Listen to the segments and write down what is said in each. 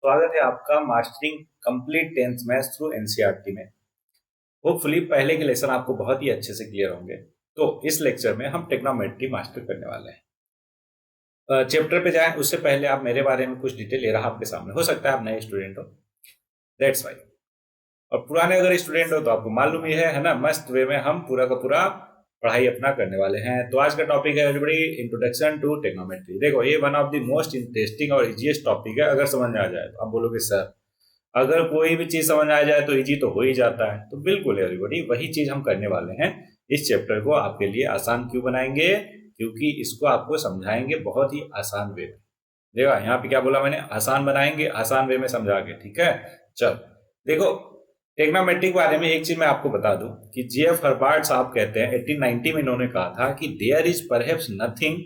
स्वागत है आपका mastering complete tenth maths through NCERT में। होपफुली पहले के लेसन आपको बहुत ही अच्छे से क्लियर होंगे। तो इस लेक्चर में हम टेक्नोमेट्री मास्टर करने वाले हैं। चैप्टर पे जाएं उससे पहले आप मेरे बारे में कुछ डिटेल ले रहा आपके सामने। हो सकता है आप नए स्टूडेंट हो, दैट्स वाई। और पुराने अगर स्टूडेंट हो तो आपको मालूम ही है ना, मस्त वे में हम पूरा का पूरा पढ़ाई अपना करने वाले हैं। तो आज का टॉपिक है एवरीबॉडी इंट्रोडक्शन टू टेक्नोमेट्री। देखो, ये one of the most interesting और इजीएस्ट टॉपिक है। अगर समझ में आ जाए तो आप बोलोगे सर अगर कोई भी चीज समझ आ जाए तो इजी तो हो ही जाता है। तो बिल्कुल एवरीबॉडी वही चीज हम करने वाले हैं। इस चैप्टर को आपके लिए आसान क्यों बनाएंगे? क्योंकि इसको आपको समझाएंगे बहुत ही आसान वे में। देखो यहाँ पे क्या बोला मैंने, आसान बनाएंगे, आसान वे में समझा के। ठीक है, चल देखो, टेक्नोमेट्री के बारे में एक चीज मैं आपको बता दूं कि जीएफ हर्बार्ट साहब कहते हैं 1890 में इन्होंने कहा था कि there is perhaps nothing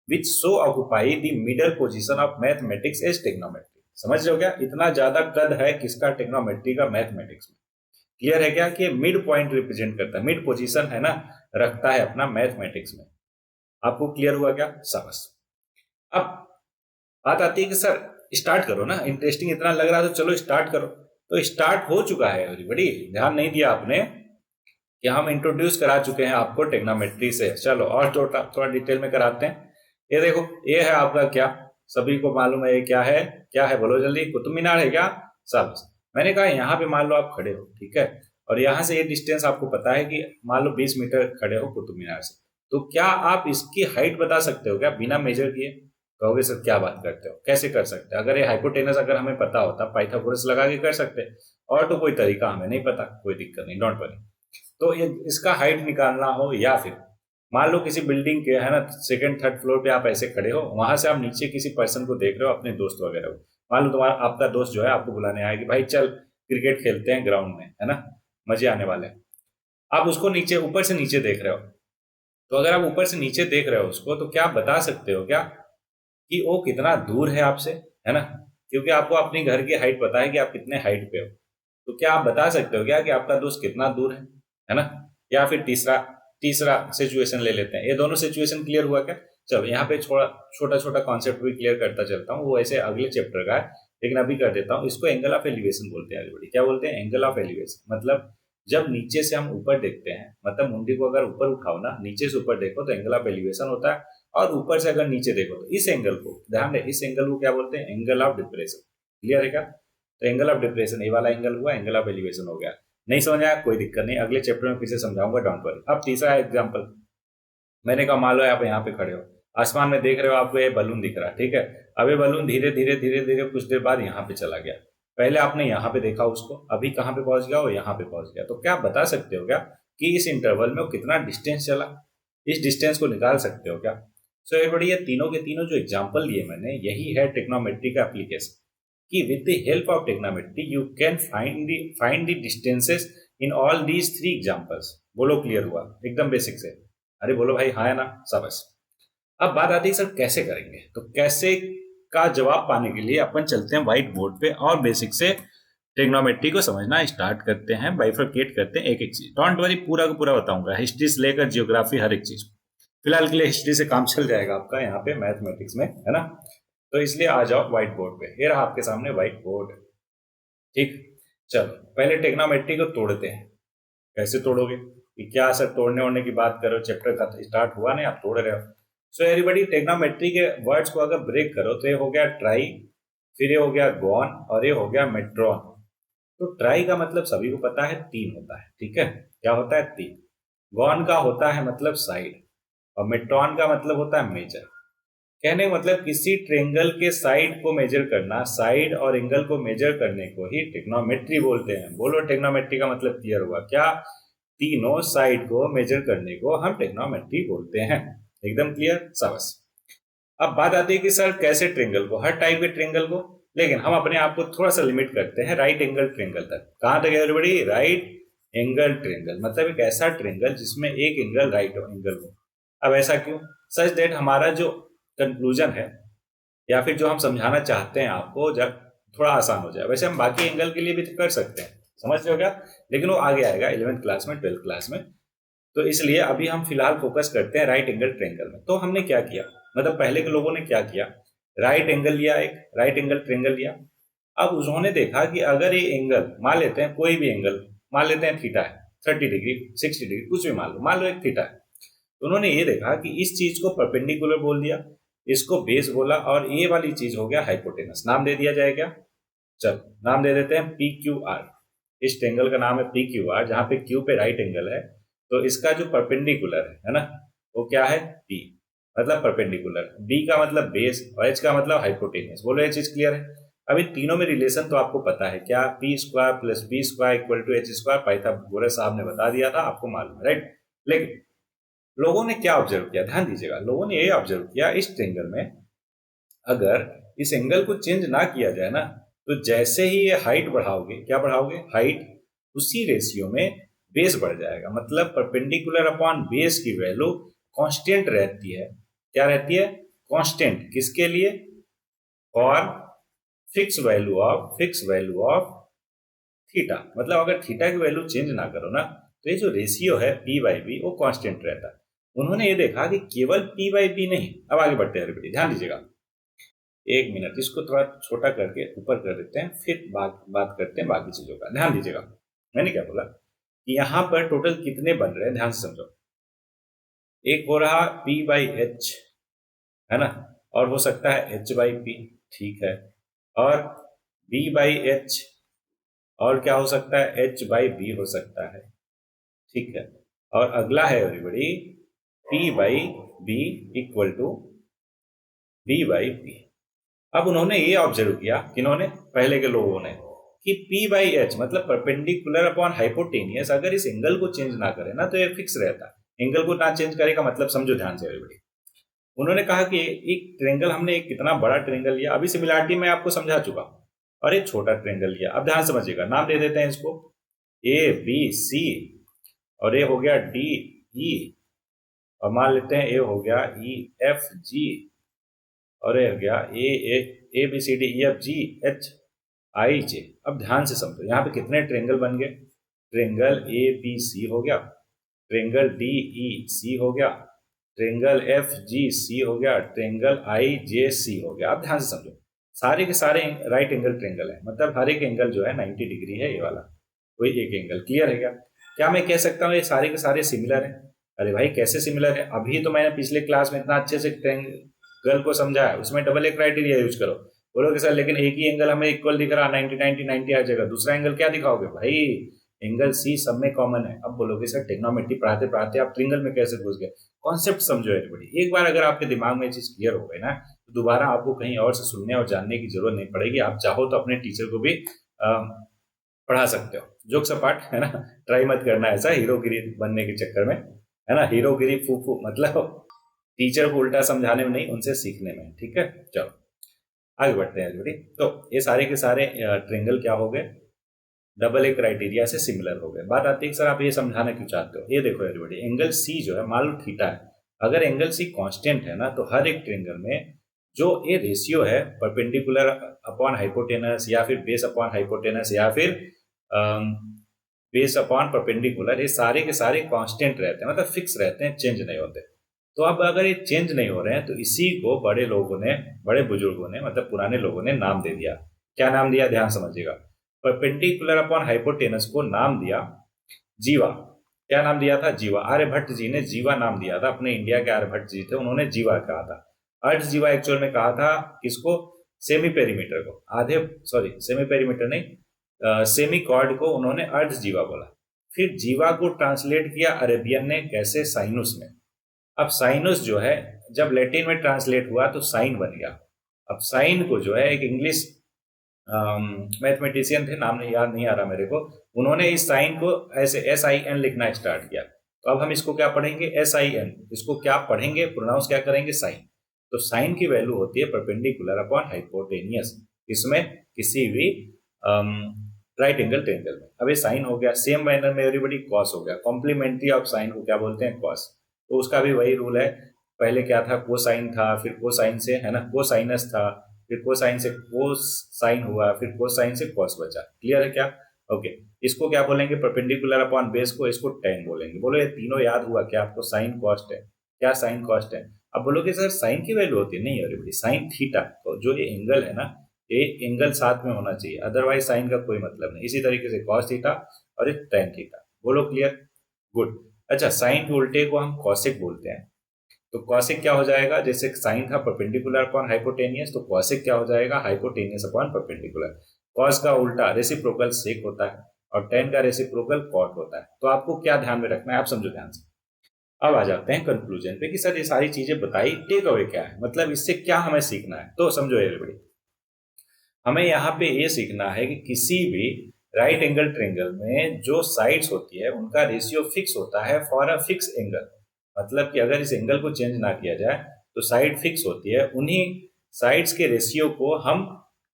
which so occupy the middle position of mathematics as trigonometry. समझ रहे हो क्या? इतना ज्यादा कद है किसका? टेक्नोमेट्री का मैथमेटिक्स में। क्लियर है क्या कि मिड पॉइंट रिप्रेजेंट करता है, मिड पोजीशन है ना, रखता है अपना मैथमेटिक्स में। आपको क्लियर हुआ क्या? शाबाश। अब बात आती है कि सर स्टार्ट करो ना, इंटरेस्टिंग इतना लग रहा तो चलो स्टार्ट करो। तो स्टार्ट हो चुका है एवरीबॉडी। ध्यान नहीं दिया आपने कि हम इंट्रोड्यूस करा चुके हैं आपको टेक्नोमेट्री से। चलो और थोड़ा डिटेल में कराते हैं। ये देखो, ये है आपका क्या, सभी को मालूम है ये क्या है? क्या है बोलो जल्दी? कुतुब मीनार है क्या? सब मैंने कहा यहाँ पे मान लो आप खड़े हो, ठीक है, और यहाँ से ये डिस्टेंस आपको पता है कि मान लो 20 मीटर खड़े हो कुतुब मीनार से। तो क्या आप इसकी हाइट बता सकते हो क्या बिना मेजर किए? कहोगे सर क्या बात करते हो, कैसे कर सकते? अगर ये हाइपोटेनस अगर हमें पता होता पाइथागोरस लगा के कर सकते, और तो कोई तरीका हमें नहीं पता, कोई दिक्कत नहीं, डोंट वरी। तो ये इसका हाइट निकालना हो, या फिर मान लो किसी बिल्डिंग के है ना सेकंड थर्ड फ्लोर पे आप ऐसे खड़े हो, वहां से आप नीचे किसी पर्सन को देख रहे हो, अपने दोस्त वगैरह को। मान लो तुम्हारा आपका दोस्त जो है आपको बुलाने आया कि भाई चल क्रिकेट खेलते हैं ग्राउंड में, है ना, मजे आने वाले हैं। आप उसको नीचे ऊपर से नीचे देख रहे हो। तो अगर आप ऊपर से नीचे देख रहे हो उसको, तो क्या आप बता सकते हो क्या कि वो कितना दूर है आपसे, है ना? क्योंकि आपको अपनी घर की हाइट पता है कि आप कितने हाइट पे हो। तो क्या आप बता सकते हो क्या कि आपका दोस्त कितना दूर है ना? या फिर तीसरा तीसरा सिचुएशन ले लेते हैं। ये दोनों सिचुएशन क्लियर हुआ क्या? चलो यहाँ पे छोटा छोटा छोटा कॉन्सेप्ट भी क्लियर करता चलता हूँ, वो ऐसे अगले चैप्टर का है, लेकिन अभी कर देता हूँ। इसको एंगल ऑफ एलिवेशन बोलते हैं एवरीबॉडी। क्या बोलते हैं? Angle of elevation. मतलब जब नीचे से हम ऊपर देखते हैं, मतलब मुंडी को अगर ऊपर उठाओ ना, नीचे से ऊपर देखो तो एंगल ऑफ एलिवेशन होता है, और ऊपर से अगर नीचे देखो तो इस एंगल को, ध्यान दें, इस एंगल को क्या बोलते हैं? Angle of depression. क्लियर है क्या? तो एंगल ऑफ डिप्रेशन ये वाला एंगल हुआ, एंगल ऑफ एलिवेशन हो गया। नहीं समझ आया कोई दिक्कत नहीं, अगले चैप्टर में फिर से समझाऊंगा, डोंट वरी। अब तीसरा एग्जांपल मैंने कहा, मान लो आप यहाँ पे खड़े हो, आसमान में देख रहे हो, आपको ये बलून दिख रहा है, ठीक है। अब ये बलून धीरे धीरे धीरे धीरे कुछ देर बाद यहाँ पे चला गया। पहले आपने यहाँ पे देखा उसको, अभी कहाँ पे पहुंच गया? वो यहाँ पे पहुंच गया। तो क्या आप बता सकते हो क्या कि इस इंटरवल में वो कितना डिस्टेंस चला? इस डिस्टेंस को निकाल सकते हो क्या? सो एवरीबॉडी, ये तीनों के तीनों जो एग्जाम्पल लिए मैंने, यही है टेक्नोमेट्री का एप्लीकेशन। कि with the help of टेक्नोमेट्री you can find the distances in all these three examples. बोलो क्लियर हुआ? एकदम बेसिक से। अरे बोलो भाई हाँ है ना, शाबाश। अब बात आती है सर कैसे करेंगे। तो कैसे का जवाब पाने के लिए अपन चलते हैं व्हाइट बोर्ड पे और बेसिक से ट्रिग्नोमेट्री को समझना स्टार्ट करते हैं, बाइफरकेट करते हैं एक एक चीज। डोंट वरी, पूरा का पूरा बताऊंगा, हिस्ट्री से लेकर जियोग्राफी, हर एक चीज। फिलहाल के लिए हिस्ट्री से काम चल जाएगा आपका यहाँ पे मैथमेटिक्स में, है ना। तो इसलिए आ जाओ व्हाइट बोर्ड पे। ये रहा आपके सामने व्हाइट बोर्ड, ठीक। चलो पहले टेक्नोमेट्री को तोड़ते हैं। कैसे तोड़ोगे? कि क्या सर तोड़ने वोड़ने की बात करो, चैप्टर का स्टार्ट हुआ नहीं, आप तोड़ रहे हो। सो एवरीबॉडी, टेक्नोमेट्री के वर्ड्स को अगर ब्रेक करो तो ये हो गया ट्राई, फिर ये हो गया गॉन, और ये हो गया मेट्रॉन। तो ट्राई का मतलब सभी को पता है, तीन होता है, ठीक है। क्या होता है? तीन। गॉन का होता है मतलब साइड, और मेट्रॉन का मतलब होता है मेजर। कहने का मतलब किसी ट्रेंगल के साइड को मेजर करना, साइड और एंगल को मेजर करने को ही टेक्नोमेट्री बोलते हैं। बोलो टेक्नोमेट्री का मतलब क्लियर हुआ क्या? तीनों साइड को मेजर करने को हम टेक्नोमेट्री बोलते हैं। एकदम क्लियर, शाबाश। अब बात आती है कि सर कैसे ट्रेंगल को, हर टाइप के ट्रेंगल को, लेकिन हम अपने आप को थोड़ा सा लिमिट करते हैं राइट एंगल ट्रेंगल तक। कहां तक एवरीबॉडी? राइट एंगल ट्रेंगल, मतलब एक ऐसा ट्रेंगल जिसमें एक एंगल राइट एंगल हो। अब ऐसा क्यों? सच दैट हमारा जो कंक्लूजन है, या फिर जो हम समझाना चाहते हैं आपको, जब थोड़ा आसान हो जाए। वैसे हम बाकी एंगल के लिए भी कर सकते हैं, समझ रहे हो क्या? लेकिन वो आगे आएगा 11th क्लास में, 12th क्लास में। तो इसलिए अभी हम फिलहाल फोकस करते हैं राइट एंगल ट्रेंगल में। तो हमने क्या किया, मतलब पहले के लोगों ने क्या किया, राइट एंगल लिया, एक राइट एंगल ट्रेंगल लिया, अब उन्होंने देखा कि अगर ये एंगल मान लेते हैं, कोई भी एंगल मान लेते हैं थीटा है, 30 डिग्री 60 डिग्री कुछ भी मान लो एक थीटा है, तो उन्होंने ये देखा कि इस चीज को परपेंडिकुलर बोल दिया, इसको बेस बोला, और ये वाली चीज हो गया हाइपोटेनस। नाम दे दिया जाए क्या? चलो नाम दे देते हैं पी क्यू आर। इस ट्रेंगल का नाम है पी क्यू आर, जहां पे क्यू पे राइट एंगल है, तो इसका जो परपेंडिकुलर है ना, वो क्या है? पी, मतलब परपेंडिकुलर। बी का मतलब बेस और एच का मतलब हाइपोटेनस। बोलो ये चीज क्लियर है? अब इन तीनों में रिलेशन तो आपको पता है क्या? P square plus B square equal to H square, Pythagoras साहब ने बता दिया था, आपको मालूम है, राइट? लेकिन लोगों ने क्या ऑब्जर्व किया, ध्यान दीजिएगा, लोगों ने ये ऑब्जर्व किया इस ट्रेंगल में अगर इस एंगल को चेंज ना किया जाए ना, तो जैसे ही ये हाइट बढ़ाओगे, क्या बढ़ाओगे? हाइट, उसी रेशियो में बेस बढ़ जाएगा। मतलब परपेंडिकुलर अपॉन बेस की वैल्यू कांस्टेंट रहती है। क्या रहती है? कांस्टेंट। किसके लिए? और फिक्स वैल्यू ऑफ थीटा। मतलब अगर थीटा की वैल्यू चेंज ना करो ना, तो ये जो रेशियो है पी बाई बी वो कांस्टेंट रहता है। उन्होंने ये देखा कि केवल पी बाई बी नहीं। अब आगे बढ़ते हैं एवरीबॉडी, ध्यान दीजिएगा, एक मिनट, इसको थोड़ा छोटा करके ऊपर कर देते हैं, फिर बात करते हैं बाकी चीजों का। ध्यान दीजिएगा, मैंने क्या बोला कि यहाँ पर टोटल कितने बन रहे हैं, ध्यान से समझो। एक हो रहा P बाई एच, है ना, और हो सकता है H बाई पी, ठीक है, और B बाई एच, और क्या हो सकता है? H बाई बी हो सकता है, ठीक है। और अगला है everybody P by B equal to B by P. अब उन्होंने ये ऑब्जर्व किया, किन्होंने? पहले के लोगों ने, कि P बाई एच मतलब परपेंडिकुलर अपॉन हाइपोटेनियस, अगर इस एंगल को चेंज ना करे ना तो ये फिक्स रहता है। एंगल को ना चेंज करेगा मतलब समझो ध्यान से एवरीबॉडी। उन्होंने कहा कि एक ट्रेंगल, हमने एक कितना बड़ा ट्रेंगल लिया, अभी सिमिलरिटी मैं आपको समझा चुका हूं, और एक छोटा ट्रेंगल लिया। अब ध्यान समझिएगा, नाम दे देते हैं इसको ए बी सी, और ये हो गया डी ई, और मान लेते हैं ये हो गया ई एफ जी, और ये हो गया A B C D E F G H I J. अब ध्यान से समझो, यहाँ पे कितने ट्रेंगल बन गए? ट्रेंगल ए बी सी हो गया, ट्रेंगल डी ई सी हो गया, ट्रेंगल एफ जी सी हो गया, ट्रेंगल आई जे सी हो गया। अब ध्यान से समझो, सारे के सारे राइट एंगल ट्रेंगल है, मतलब हर एक एंगल जो है 90 डिग्री है, ये वाला कोई एक एंगल। क्लियर है क्या? क्या मैं कह सकता हूँ ये सारे के सारे सिमिलर हैं? अरे भाई कैसे सिमिलर है? अभी तो मैंने पिछले क्लास में इतना अच्छे से ट्रेंगल को समझाया, उसमें डबल ए क्राइटेरिया यूज करो। बोलोगे सर लेकिन एक ही एंगल हमें इक्वल दिख रहा, 90 90 90 हर जगह, दूसरा एंगल क्या दिखाओगे भाई? एंगल सी सब में कॉमन है। अब बोलोगे सर टेक्नोमेट्री पढ़ाते पढ़ाते आप ट्रिंगल में कैसे घुस गए? कॉन्सेप्ट समझो एवरीबॉडी। एक बार अगर आपके दिमाग में चीज क्लियर हो गई ना, तो दोबारा आपको कहीं और से सुनने और जानने की जरूरत नहीं पड़ेगी। आप चाहो तो अपने टीचर को भी पढ़ा सकते हो। जोक्स अपार्ट, है ना, ट्राई मत करना ऐसा हीरोगिरी बनने के चक्कर में, है ना। हीरोगिरी फूफू मतलब टीचर को उल्टा समझाने में नहीं, उनसे सीखने में। ठीक है, चलो आगे बढ़ते हैं एवरीबॉडी। तो ये सारे के सारे ट्रिंगल क्या हो गए? डबल ए क्राइटेरिया से सिमिलर हो गए। बात आती है कि सर आप ये समझाना क्यों चाहते हो? ये देखो एवरीबॉडी, एंगल सी जो है, मान लो थीटा है, अगर एंगल सी कांस्टेंट है ना, तो हर एक ट्रिंगल में जो ये रेशियो है परपेंडिकुलर अपॉन हाइपोटेनस, या फिर बेस अपॉन हाइपोटेनस, या फिर बेस अपॉन परपेंडिकुलर, ये सारे के सारे कांस्टेंट रहते हैं, मतलब फिक्स रहते हैं, चेंज नहीं होते। तो अब अगर ये चेंज नहीं हो रहे हैं, तो इसी को बड़े लोगों ने, बड़े बुजुर्गों ने, मतलब पुराने लोगों ने नाम दे दिया। क्या नाम दिया? ध्यान समझिएगा। परपेंडिकुलर अपॉन हाइपोटेनस को नाम दिया जीवा। क्या नाम दिया था? जीवा। आर्यभट्ट जी ने जीवा नाम दिया था, अपने इंडिया के आर्यभट्ट जी थे, उन्होंने जीवा कहा था। अर्थ जीवा एक्चुअल में कहा था किसको? सेमी पेरीमीटर को, आधे, सॉरी सेमी पेरीमीटर नहीं, सेमी कॉर्ड को उन्होंने अर्थ जीवा बोला। फिर जीवा को ट्रांसलेट किया अरेबियन ने, कैसे? साइनुस में। अब साइनुस जो है, जब लैटिन में ट्रांसलेट हुआ तो साइन बन गया। अब साइन को जो है एक इंग्लिश मैथमेटिशियन थे, नाम नहीं याद नहीं आ रहा मेरे को, उन्होंने इस साइन को ऐसे SIN लिखना स्टार्ट किया। तो अब हम इसको क्या पढ़ेंगे? SIN। इसको क्या पढ़ेंगे? प्रोनाउंस क्या करेंगे? साइन। तो साइन की वैल्यू होती है परपेंडिकुलर अपॉन हाइपोटेनियस, इसमें किसी भी राइट एंगल ट्रायंगल में। अब ये साइन हो गया। सेम मैनर में एवरीबॉडी कॉस हो गया। कॉम्प्लीमेंट्री ऑफ साइन को क्या बोलते हैं? कॉस। तो उसका भी वही रूल है, पहले क्या था? कोसाइन था, फिर कोसाइन से, है ना, कोसाइनस था, फिर कोसाइन से कोस साइन हुआ, फिर कोसाइन से कॉस बचा। क्लियर है क्या? ओके। इसको क्या बोलेंगे? परपेंडिकुलर अपॉन बेस को, इसको टेन बोलेंगे। बोलो ये तीनों याद हुआ क्या आपको? साइन कॉस्ट है। क्या? साइन कॉस्ट है। अब बोलोगे सर साइन की वैल्यू होती है? नहीं एवरीबॉडी, साइन थीटा। तो जो ये एंगल है ना, ये एंगल साथ में होना चाहिए, अदरवाइज साइन का कोई मतलब नहीं। इसी तरीके से कॉस थीटा और एक टेन थीटा। बोलो क्लियर? गुड। अच्छा, साइन के उल्टे को हम कॉसेक बोलते हैं। तो कॉसेक क्या हो जाएगा? जैसे साइन था परपेंडिकुलर अपॉन हाइपोटेनियस, तो कॉसेक क्या हो जाएगा? Hypotenuse upon perpendicular. कॉस का उल्टा रेसिप्रोकल सेक होता है और टेन का रेसिप्रोकल कॉट होता है। तो आपको क्या ध्यान में रखना है, आप समझो ध्यान से। अब आ जाते हैं कंक्लूजन पे कि सर ये सारी चीजें बताई, टेक अवे क्या है, मतलब इससे क्या हमें सीखना है। तो समझो एवरीबॉडी, हमें यहाँ पे ये सीखना है कि किसी भी राइट एंगल ट्रायंगल में जो साइड्स होती है उनका रेशियो फिक्स होता है फॉर अ फिक्स एंगल। मतलब कि अगर इस एंगल को चेंज ना किया जाए तो साइड फिक्स होती है। उन्हीं साइड्स के रेशियो को हम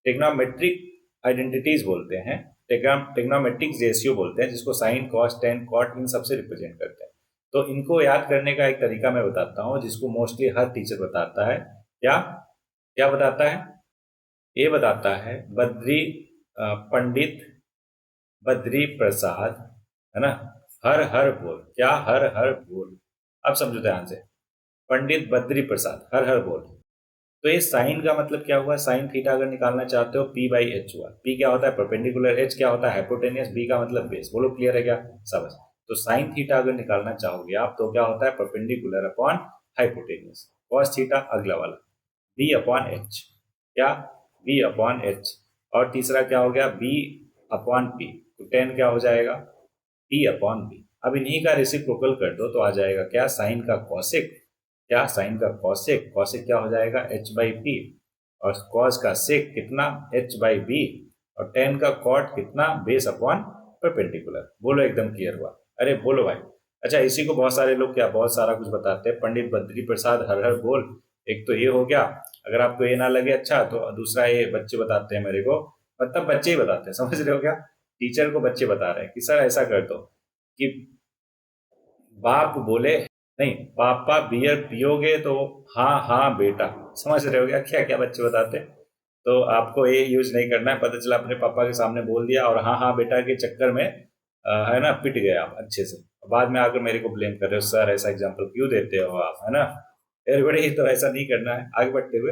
टेग्नोमेट्रिक आइडेंटिटीज बोलते हैं, टेग्नोमेट्रिक रेशियो बोलते हैं, जिसको sign cos tan caught in सबसे रिप्रेजेंट करते हैं। तो इनको याद करने का एक तरीका मैं बताता हूँ, जिसको मोस्टली हर टीचर बताता है। क्या क्या बताता है? ये बताता है बद्री पंडित बद्री प्रसाद, है ना, हर हर बोल। क्या? हर हर बोल। अब समझो ध्यान से, पंडित बद्री प्रसाद हर हर बोल। तो ये साइन का मतलब क्या हुआ? साइन थीटा अगर निकालना चाहते हो पी बाई एच हुआ। पी क्या होता है? परपेंडिकुलर। एच क्या होता है? हाइपोटेनियस। बी का मतलब बेस। बोलो क्लियर है क्या? सब। तो साइन थीटा अगर निकालना चाहोगे आप तो क्या होता है? Perpendicular upon hypotenuse. Cos theta अगला वाला बी अपॉन एच। क्या? B upon H. और तीसरा क्या हो गया? B upon P. तो टेन क्या हो जाएगा? P upon B. अब इन्हीं का रेसिप्रोकल कर दो तो आ जाएगा क्या? साइन का कॉसेक। क्या? साइन का कॉसेक। कॉसेक क्या हो जाएगा? H by P. और कॉस का सेक कितना? H by B. और टेन का कॉट कितना? Base upon perpendicular. बोलो एकदम क्लियर हुआ? अरे बोलो भाई। अच्छा, इसी को बहुत सारे लोग क्या बहुत सारा कुछ बताते हैं, पंडित बद्री प्रसाद हर हर बोल। एक तो ये हो गया। अगर आपको ये ना लगे अच्छा तो दूसरा ये बच्चे बताते हैं मेरे को, मतलब बच्चे ही बताते हैं, समझ रहे हो क्या? टीचर को बच्चे बता रहे हैं कि सर ऐसा कर दो कि बाप बोले नहीं, पापा बियर पियोगे तो हाँ हाँ बेटा। समझ रहे हो क्या क्या क्या बच्चे बताते हैं? तो आपको ये यूज नहीं करना है। पता चला अपने पापा के सामने बोल दिया और हाँ हाँ बेटा के चक्कर में है ना पिट गए आप अच्छे से। बाद में आकर मेरे को ब्लेम कर रहे हो, सर ऐसा एग्जाम्पल क्यों देते हो आप, है ना। एवरीबॉडी तो ऐसा नहीं करना है। आगे बढ़ते हुए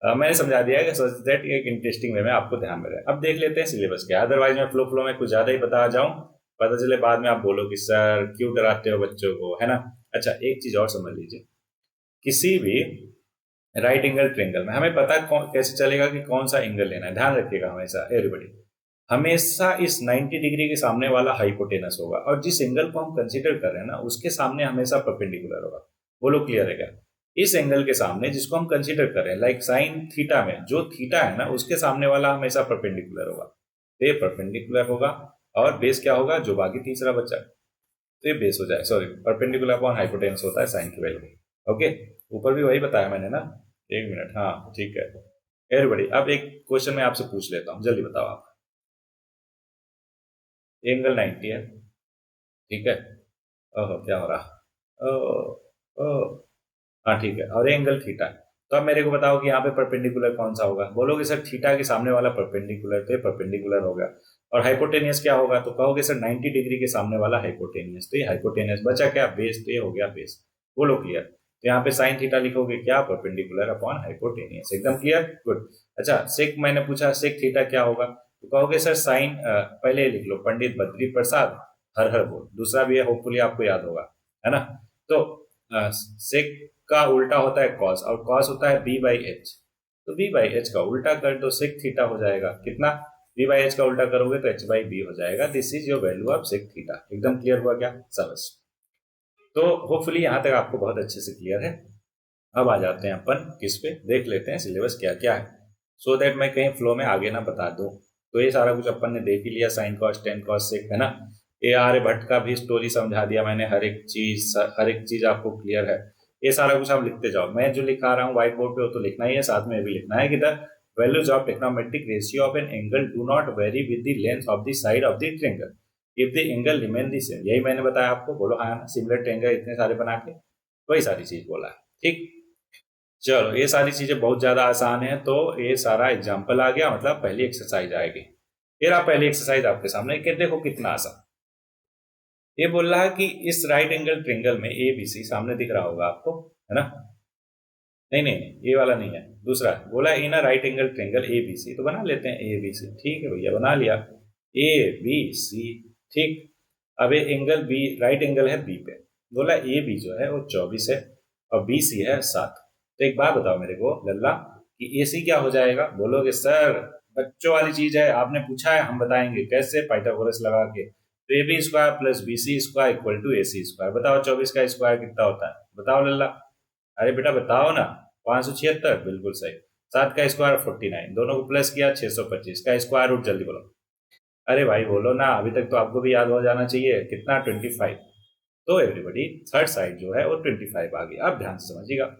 मैंने समझा दिया है कि सो दैट एक इंटरेस्टिंग वे में आपको ध्यान में रहे। अब देख लेते हैं सिलेबस क्या। अदरवाइज मैं फ्लो फ्लो में कुछ ज्यादा ही बता जाऊं, पता चले बाद में आप बोलो कि सर क्यों डराते हो बच्चों को, है ना। अच्छा, एक चीज और समझ लीजिए, किसी भी राइट एंगल ट्रायंगल में हमें पता कैसे चलेगा कि कौन सा एंगल लेना है। ध्यान रखिएगा हमेशा एवरीबॉडी, हमेशा इस 90 डिग्री के सामने वाला हाइपोटेनस होगा और जिस एंगल को हम कंसीडर कर रहे हैं ना उसके सामने हमेशा परपेंडिकुलर होगा। बोलो क्लियर है क्या? इस एंगल के सामने जिसको हम कंसीडर कर रहे हैं, लाइक साइन थीटा में जो थीटा है ना उसके सामने वाला हमेशा परपेंडिकुलर होगा। तो ये परपेंडिकुलर होगा और बेस क्या होगा? जो बाकी तीसरा बचा तो ये बेस हो जाए, सॉरी परपेंडिकुलर अपॉन हाइपोटेनस होता है साइन की वैल्यू। ओके, ऊपर भी वही बताया मैंने ना। एक मिनट, हाँ ठीक है एवरीबॉडी। अब एक क्वेश्चन मैं आपसे पूछ लेता हूँ, जल्दी बताओ आप। एंगल 90 है, ठीक है। ओहो क्या हो रहा? ओ ओ हाँ ठीक है, और एंगल थीटा है। तो अब मेरे को बताओ कि यहाँ पे परपेंडिकुलर कौन सा होगा। बोलोगे सर थीटा के सामने वाला परपेंडिकुलर, तो ये परपेंडिकुलर हो गया। और हाइपोटेनियस क्या होगा? तो कहोगे सर 90 डिग्री के सामने वाला हाइपोटेनियस, तो ये हाइपोटेनियस बचा क्या? बेस, तो ये हो गया बेस। बोलो क्लियर? तो यहाँ पे साइन थीटा लिखोगे क्या? Perpendicular upon hypotenuse. एकदम क्लियर? गुड। अच्छा, सेक मैंने पूछा सेक थीटा क्या होगा, तो कहोगे सर साइन, पहले लिख लो पंडित बद्री प्रसाद हर हर बोल। दूसरा भी है, होपफुली आपको याद होगा, है ना। तो सेक का उल्टा होता है कॉस और कॉस होता है बी बाई एच। तो बी बाई एच का उल्टा कर दो, सेक थीटा हो जाएगा कितना? बी बाई एच का उल्टा करोगे तो एच बाई बी हो जाएगा। This is your value of sec theta. एकदम क्लियर हुआ क्या? समझ। तो होपफुली यहां तक आपको बहुत अच्छे से क्लियर है। अब आ जाते हैं अपन किस पे, देख लेते हैं सिलेबस क्या क्या है, सो दैट मैं कहीं फ्लो में आगे ना बता दूं। तो ये सारा कुछ अपन ने देख ही लिया, sine cos tan cosec, है ना। ए आर्य भट्ट का भी स्टोरी समझा दिया मैंने, हर एक चीज आपको क्लियर है। ये सारा कुछ आप लिखते जाओ, मैं जो लिखा रहा हूँ व्हाइट बोर्ड पे वो तो लिखना ही है, साथ में भी लिखना है कि the values of trigonometric ratio of an angle do not very with the length of the side of the triangle if the angle remain the same. यही मैंने बताया आपको। बोलो हाँ, सिमिलर ट्रायंगल इतने सारे बना के वही सारी चीज बोला है, ठीक। चलो, ये सारी चीजें बहुत ज्यादा आसान है, तो ये सारा एग्जाम्पल आ गया, मतलब पहली एक्सरसाइज आएगी। फिर आप पहली एक्सरसाइज आपके सामने कि देखो कितना आसान। ये बोल रहा है कि इस राइट एंगल ट्रायंगल में ए बी सी सामने दिख रहा होगा आपको, है ना। नहीं नहीं नहीं, ये वाला नहीं है, दूसरा बोला in a right angle triangle A B C, तो बना लेते हैं ए बी सी। ठीक है भैया, बना लिया ए बी सी। ठीक, अब ये एंगल बी राइट एंगल है बी पे, बोला ए बी जो है वो 24 है और बी सी है 7। तो एक बात बताओ मेरे को लल्ला कि ए सी क्या हो जाएगा? बोलोगे सर बच्चों वाली चीज है, आपने पूछा है हम बताएंगे कैसे, पाइथागोरस लगा के। तो A B square plus B C square equal to A C square. बताओ 24 का स्क्वायर कितना होता है? बताओ लल्ला। अरे बेटा बताओ ना। 576, बिल्कुल सही। 7 का स्क्वायर 49, दोनों को प्लस किया 625 का स्क्वायर रूट, जल्दी बोलो। अरे भाई बोलो ना, अभी तक तो आपको भी याद हो जाना चाहिए। कितना? 25। तो एवरीबडी थर्ड साइड जो है वो 25 आ गई। अब ध्यान से समझिएगा,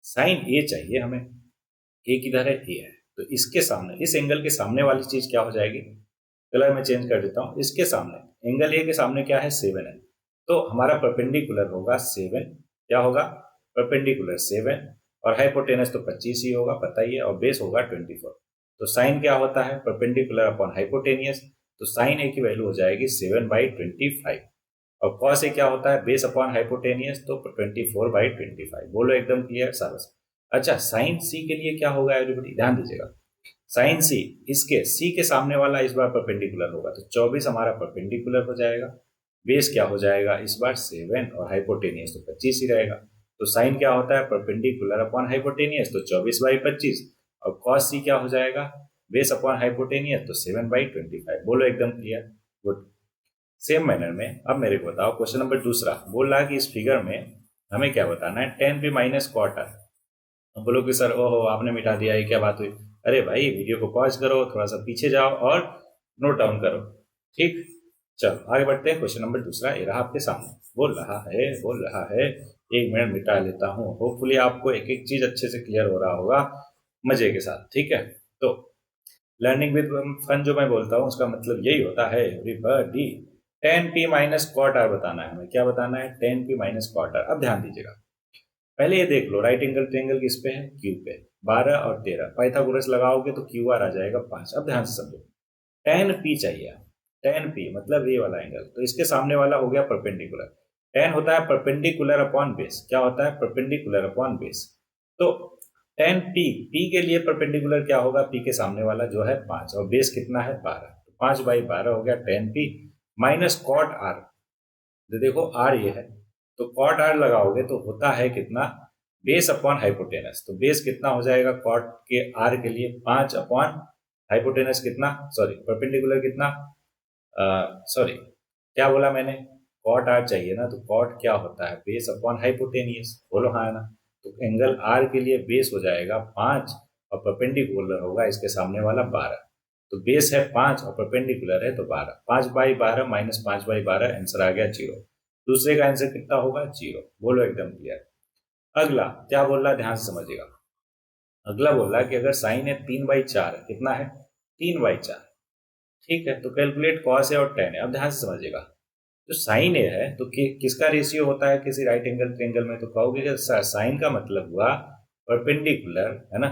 साइन ए चाहिए हमें। ए किधर है? ए है। तो इसके सामने, इस एंगल के सामने वाली चीज क्या हो जाएगी? कलर में चेंज कर देता हूं। इसके सामने एंगल ए के सामने क्या है? 7 है। तो हमारा परपेंडिकुलर होगा 7। क्या होगा? परपेंडिकुलर 7। और हाइपोटेनस तो 25 ही होगा, पता ही है, और बेस होगा 24। तो साइन क्या होता है? Perpendicular upon hypotenuse. तो साइन ए की वैल्यू हो जाएगी 7/25। और कॉस ए क्या होता है? बेस अपॉन हाइपोटेनियस, तो 24/25। बोलो एकदम क्लियर साबस। अच्छा, साइन सी के लिए क्या होगा एवरीबॉडी? ध्यान दीजिएगा। साइन सी, इसके सी के सामने वाला इस बार परपेंडिकुलर होगा, तो 24 हमारा परपेंडिकुलर हो जाएगा। बेस क्या हो जाएगा इस बार? 7, और हाइपोटेनियस तो 25 ही रहेगा। तो साइन क्या होता है? परपेंडिकुलर अपॉन हाइपोटेनियस, तो 24/25। और कॉस सी क्या हो जाएगा? बेस अपॉन हाइपोटेनियस, तो 7/25। बोलो एकदम क्लियर। गुड। सेम मैनर में अब मेरे को बताओ, क्वेश्चन नंबर दूसरा बोल रहा है कि इस फिगर में हमें क्या बताना है? tan p minus cot R. अब बोलो कि सर ओहो आपने मिटा दिया, ये क्या बात हुई? अरे भाई वीडियो को पॉज करो, थोड़ा सा पीछे जाओ और नोट डाउन करो। ठीक, चलो आगे बढ़ते हैं। क्वेश्चन नंबर दूसरा ये रहा आपके सामने। बोल रहा है 1 मिनट मिटा लेता हूँ। होपफुली आपको एक एक चीज अच्छे से क्लियर हो रहा होगा मजे के साथ। ठीक है, तो लर्निंग विद फन जो मैं बोलता हूँ उसका मतलब यही होता है everybody. tan p minus cot R बताना है हमें। क्या बताना है? tan p minus cot R. अब ध्यान दीजिएगा, पहले ये देख लो, राइट एंगल ट्रायंगल किस पे है? क्यू पे। 12 और 13 पाइथागोरस लगाओगे तो क्यू आर आ जाएगा 5। अब ध्यान से समझो, tan p चाहिए। tan p मतलब ये वाला एंगल, तो इसके सामने वाला हो गया परपेंडिकुलर। tan होता है परपेंडिकुलर अपॉन बेस। क्या होता है? Perpendicular upon base. तो tan p के लिए परपेंडिकुलर क्या होगा? p के सामने वाला जो है 5, और बेस कितना है? 12। तो 5/12 हो गया tan p minus cot R. देखो आर ये है, तो कॉट आर लगाओगे तो होता है कितना? Base upon hypotenuse. तो बेस कितना हो जाएगा कॉट के आर के लिए? 5 अपॉन हाइपोटेनस कितना, सॉरी परपेंडिकुलर कितना, सॉरी क्या बोला मैंने? कॉट आर चाहिए ना, तो कॉट क्या होता है? Base upon hypotenuse. बोलो हाँ है ना। तो एंगल आर के लिए बेस हो जाएगा 5 और परपेंडिकुलर होगा इसके सामने वाला 12। तो बेस है 5 और परपेंडिकुलर है तो 12। 5/12 माइनस 5/12, आंसर आ गया 0। दूसरे का आंसर कितना होगा? 0। बोलो एकदम क्लियर। अगला क्या बोल रहा है? ध्यान से समझिएगा। अगला बोल रहा है कि अगर साइन है 3/4 है, कितना है? 3/4। ठीक है, तो कैलकुलेट कॉस है और टेन है। अब ध्यान से समझिएगा, जो साइन ए है तो किसका रेशियो होता है किसी राइट एंगल ट्रायंगल में? तो कहोगे कि साइन का मतलब हुआ परपेंडिकुलर, है ना,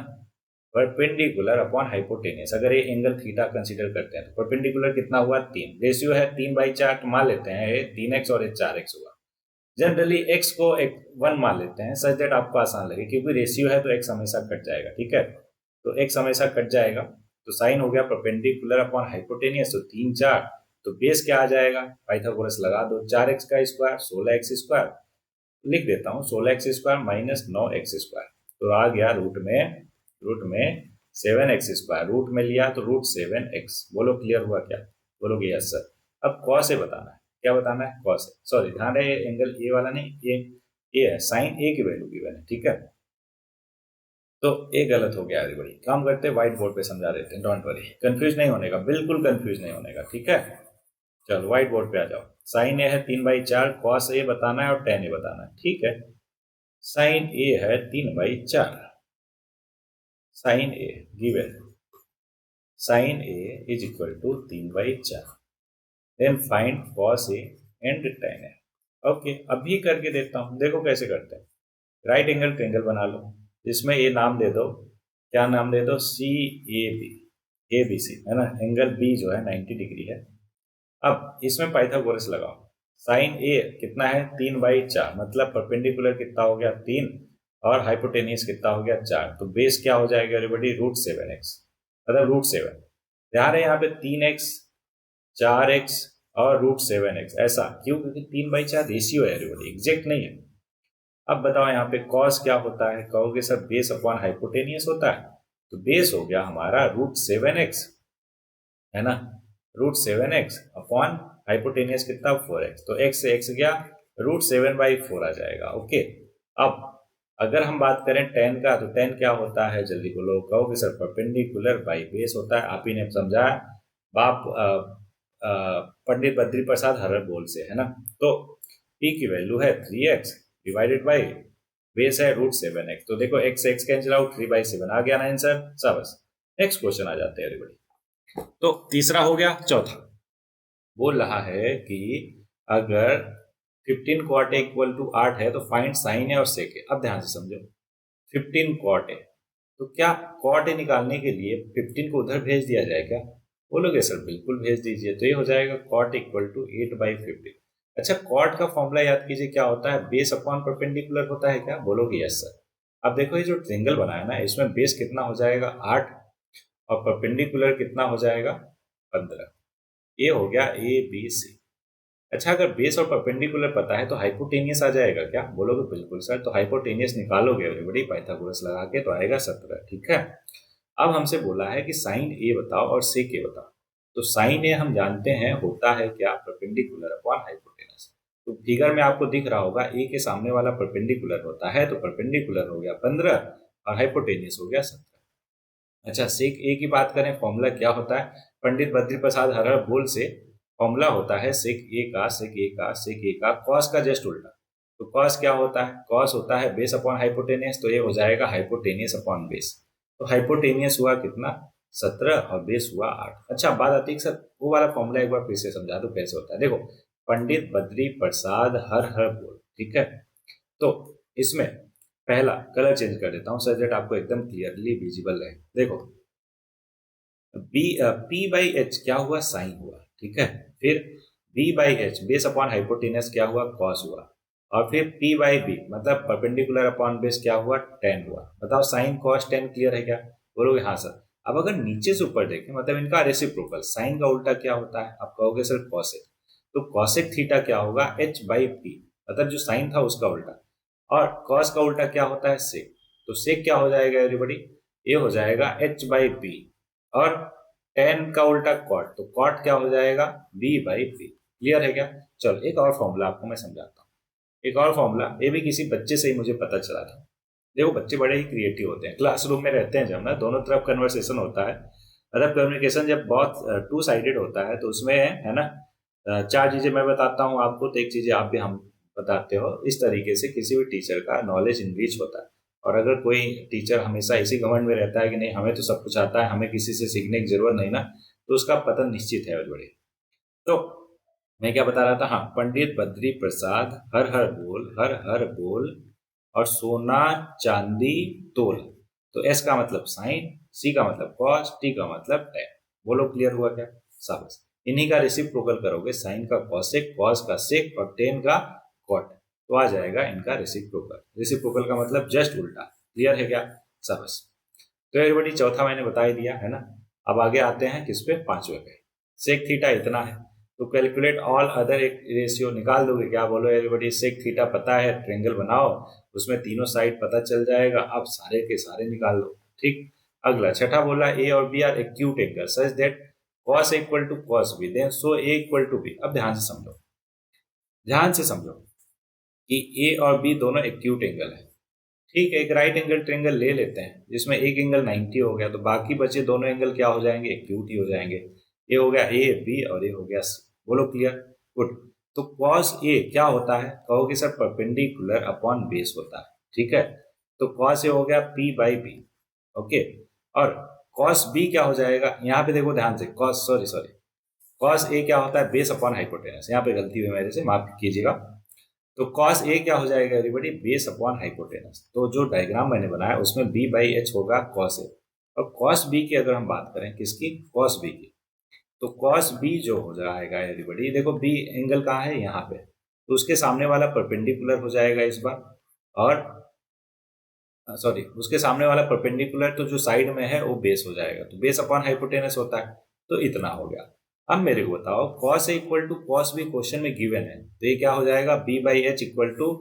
परपेंडिकुलर अपॉन हाइपोटेनियस। अगर ये एंगल थीटा कंसीडर करते हैं तो परपेंडिकुलर कितना हुआ? 3। रेशियो है 3/4, तो मान लेते हैं ये 3x और ये 4x हुआ। जनरली x को एक 1 मान लेते हैं सच दैट आपको आसान लगे, क्योंकि रेशियो है तो x हमेशा कट जाएगा। ठीक है, तो x हमेशा कट जाएगा। तो साइन हो गया परपेंडिकुलर अपॉन हाइपोटेनियस, तो 3 4। तो बेस क्या आ जाएगा? पाइथागोरस लगा दो, 4x का स्क्वायर 16x स्क्वायर। लिख देता हूँ 16x square minus 9x square. तो आ गया रूट में 7x स्क्वायर। रूट में लिया तो √7x। बोलो क्लियर हुआ क्या? बोलोगे यस सर। अब कॉस ए बताना है। क्या बताना है? कॉस ए, सॉरी ध्यान है एंगल ए वाला नहीं, ये है साइन ए की वैल्यू गिवन है। ठीक है, तो ए गलत हो गया। बड़ी काम करते हैं व्हाइट बोर्ड पे समझा देते हैं, डोंट वरी, कंफ्यूज नहीं होने का, बिल्कुल कंफ्यूज नहीं होने का। ठीक है, चलो व्हाइट बोर्ड पे आ जाओ। साइन ए है 3/4, कॉस ए बताना है और टेन ए बताना है। ठीक है, साइन ए है 3/4। Sine A given, sine A is equal to 3/4। Then find cos A and tan A. Okay, अभी करके देखता हूं, देखो कैसे करते हैं। राइट एंगल ट्रायंगल बना लो, जिसमें ये नाम दे दो, क्या नाम दे दो? ABC है ना। एंगल बी जो है 90 डिग्री है। अब इसमें पाइथागोरस लगाओ। साइन ए कितना है? 3/4, मतलब परपेंडिकुलर कितना हो गया? 3, और हाइपोटेनियस कितना हो गया 4, तो बेस क्या हो जाएगा एवरीबॉडी √7x, मतलब √7। ध्यान है यहाँ पे 3x 4x और √7x, ऐसा क्यों? क्योंकि 3/4 रेशियो है एवरीबॉडी, एग्जैक्ट नहीं है। अब बताओ यहाँ पे कॉस क्या होता है, कहोगे सर बेस अपॉन हाइपोटेनियस होता है, तो बेस हो गया हमारा √7x, है ना, √7x अपॉन हाइपोटेनियस कितना 4x, तो x से x गया, √7/4 आ जाएगा। ओके, अब अगर हम बात करें tan का, तो tan क्या होता है जल्दी बोलो, कहोगे सर परपेंडिकुलर बाई बेस होता है, आप ही ने समझाया बाप पंडित बद्री प्रसाद हरर बोल से, है ना। तो p की वैल्यू है 3x डिवाइडेड बाई बेस है √7x, तो देखो x से x कैंसिल आउट, 3/7 आ गया ना आंसर। बस नेक्स्ट क्वेश्चन आ जाते हैं एवरीबॉडी। तो तीसरा हो गया। चौथा बोल रहा है कि अगर 15 cot इक्वल टू 8 है तो फाइंड साइन है और सेक है। अब ध्यान से समझो, 15 cot है तो क्या cot ए निकालने के लिए 15 को उधर भेज दिया जाए क्या? बोलोगे सर बिल्कुल भेज दीजिए, तो ये हो जाएगा cot इक्वल टू 8/15। अच्छा, cot का फॉर्मूला याद कीजिए क्या होता है, बेस अपॉन परपेंडिकुलर होता है क्या? बोलोगे यस सर। अब देखो ये जो ट्रिंगल बनाया ना, इसमें बेस कितना हो जाएगा 8 और परपेंडिकुलर कितना हो जाएगा 15। ये हो गया ए बी सी। अच्छा, अगर बेस और परपेंडिकुलर पता है तो हाइपोटेनियस आ जाएगा क्या? बोलोगे बिल्कुल सर, तो हाइपोटेनियस निकालोगे एवरीबॉडी पाइथागोरस लगा के, तो आएगा 17। ठीक है, अब हमसे बोला है कि साइन ए बताओ और सेक ए बताओ। तो साइन ए हम जानते हैं होता है क्या, परपेंडिकुलर अपॉन हाइपोटेनस। तो फिगर में आपको दिख रहा होगा ए के सामने वाला परपेंडिकुलर होता है, तो परपेंडिकुलर हो गया 15 और हाइपोटेनियस हो गया 17। अच्छा, सेक ए की बात करें, फॉर्मूला क्या होता है, पंडित बद्री प्रसाद हरर बोल से फॉर्मूला होता है सेक ए का सेक ए का सेक ए का कॉस का जस्ट उल्टा। तो कॉस क्या होता है, कॉस होता है बेस अपॉन हाइपोटेनियस, तो ये हो जाएगा हाइपोटेनियस अपॉन बेस। तो हाइपोटेनियस हुआ कितना 17 और बेस हुआ 8। अच्छा, बात आती है सर वो वाला फॉर्मूला एक बार फिर से समझा दो कैसे होता है। देखो, पंडित बद्री प्रसाद हर हर बोल, ठीक है, तो इसमें पहला कलर चेंज कर देता हूं सर दैट आपको एकदम क्लियरली विजिबल रहे। देखो, P/H क्या हुआ, साइन हुआ, ठीक है, फिर B/H बेस अपॉन हाइपोटेनस क्या हुआ, कॉस हुआ, और फिर P/B मतलब परपेंडिकुलर अपॉन बेस क्या हुआ, टेन हुआ। बताओ साइन कॉस टेन क्लियर है क्या? बोलोगे हाँ सर। अब अगर नीचे से ऊपर देखें, मतलब इनका रेसिप्रोकल, साइन का उल्टा क्या होता है, आप कहोगे सर कॉसेक, तो कॉसेक थीटा क्या होगा, H/P, मतलब जो साइन था उसका उल्टा, और कॉस का उल्टा क्या होता है, सेक, तो सेक क्या हो जाएगा एवरीबॉडी, ये हो जाएगा H/P, और टेन का उल्टा कॉट, तो कॉट क्या हो जाएगा, B/P। क्लियर है क्या? चलो एक और फॉर्मूला आपको मैं समझाता हूँ, एक और फॉर्मूला, ये भी किसी बच्चे से ही मुझे पता चला था। देखो बच्चे बड़े ही क्रिएटिव होते हैं, क्लासरूम में रहते हैं जब ना, दोनों तरफ कन्वर्सेशन होता है, मतलब कम्युनिकेशन जब बहुत टू साइडेड होता है, तो उसमें है ना, चार चीजें मैं बताता हूँ आपको, तो एक चीजें आप भी हम बताते हो, इस तरीके से किसी भी टीचर का नॉलेज इनरीच होता है। और अगर कोई टीचर हमेशा इसी घमंड में रहता है कि नहीं हमें तो सब कुछ आता है, हमें किसी से सीखने की जरूरत नहीं ना, तो उसका पतन निश्चित है बड़े। तो मैं क्या बता रहा था, हाँ, पंडित बद्री प्रसाद हर हर बोल, हर हर बोल, और सोना चांदी तोल। तो एस का मतलब साइन, सी का मतलब कॉस, टी का मतलब टेन। बोलो क्लियर हुआ क्या? शाबाश। इन्हीं का रेसिप्रोकल करोगे, साइन का कॉसेक, कॉस का सेक और टेन का कॉट, तो आ जाएगा इनका रेसिप्रोकल। रेसिप्रोकल का मतलब जस्ट उल्टा। क्लियर है क्या? शाबाश। तो एवरीबॉडी चौथा मैंने बता ही दिया है ना। अब आगे आते हैं किस पे, पांचवे पे। सेक थीटा इतना है, तो कैलकुलेट ऑल अदर रेशियो निकाल दोगे क्या? बोलो एवरीबॉडी, सेक थीटा पता है, ट्रायंगल बनाओ, उसमें तीनों साइड पता चल जाएगा, अब सारे के सारे निकाल दो। ठीक, अगला छठा बोला ए और B are acute angle such that cos equal to cos B then so A equal to B. अब ध्यान से समझो, ध्यान से समझो कि ए और बी दोनों एक्यूट एंगल है, ठीक है, एक राइट एंगल ट्रायंगल ले लेते हैं जिसमें एक एंगल 90 हो गया, तो बाकी बचे दोनों एंगल क्या हो जाएंगे, एक्यूट ही हो जाएंगे। ये हो गया ए बी और ये हो गया सी। बोलो क्लियर? गुड। तो कॉस ए क्या होता है, कहोगे सर परपेंडिकुलर अपॉन बेस होता है, ठीक है, तो कॉस ए हो गया P/B। ओके, और कॉस बी क्या हो जाएगा, यहाँ पे देखो ध्यान से, cos sorry sorry cos A क्या होता है, बेस अपॉन हाइपोटेनस, यहाँ पे गलती हुई मेरे से, माफ कीजिएगा। तो कॉस ए क्या हो जाएगा एवरीबॉडी, बेस अपॉन हाइपोटेनस। तो जो डायग्राम मैंने बनाया उसमें B/H होगा कॉस ए, और कॉस बी की अगर हम बात करें, किसकी, कॉस बी की, तो कॉस बी जो हो जाएगा एवरीबॉडी, देखो बी एंगल कहाँ है, यहाँ पे, तो उसके सामने वाला परपेंडिकुलर हो जाएगा इस बार, और सॉरी उसके सामने वाला परपेंडिकुलर तो जो साइड में है वो बेस हो जाएगा, तो बेस अपॉन हाइपोटेनस होता है, तो इतना हो गया। अब मेरे को बताओ cos A equal to cos B question में गिवन है, तो ये क्या हो जाएगा, B by H equal to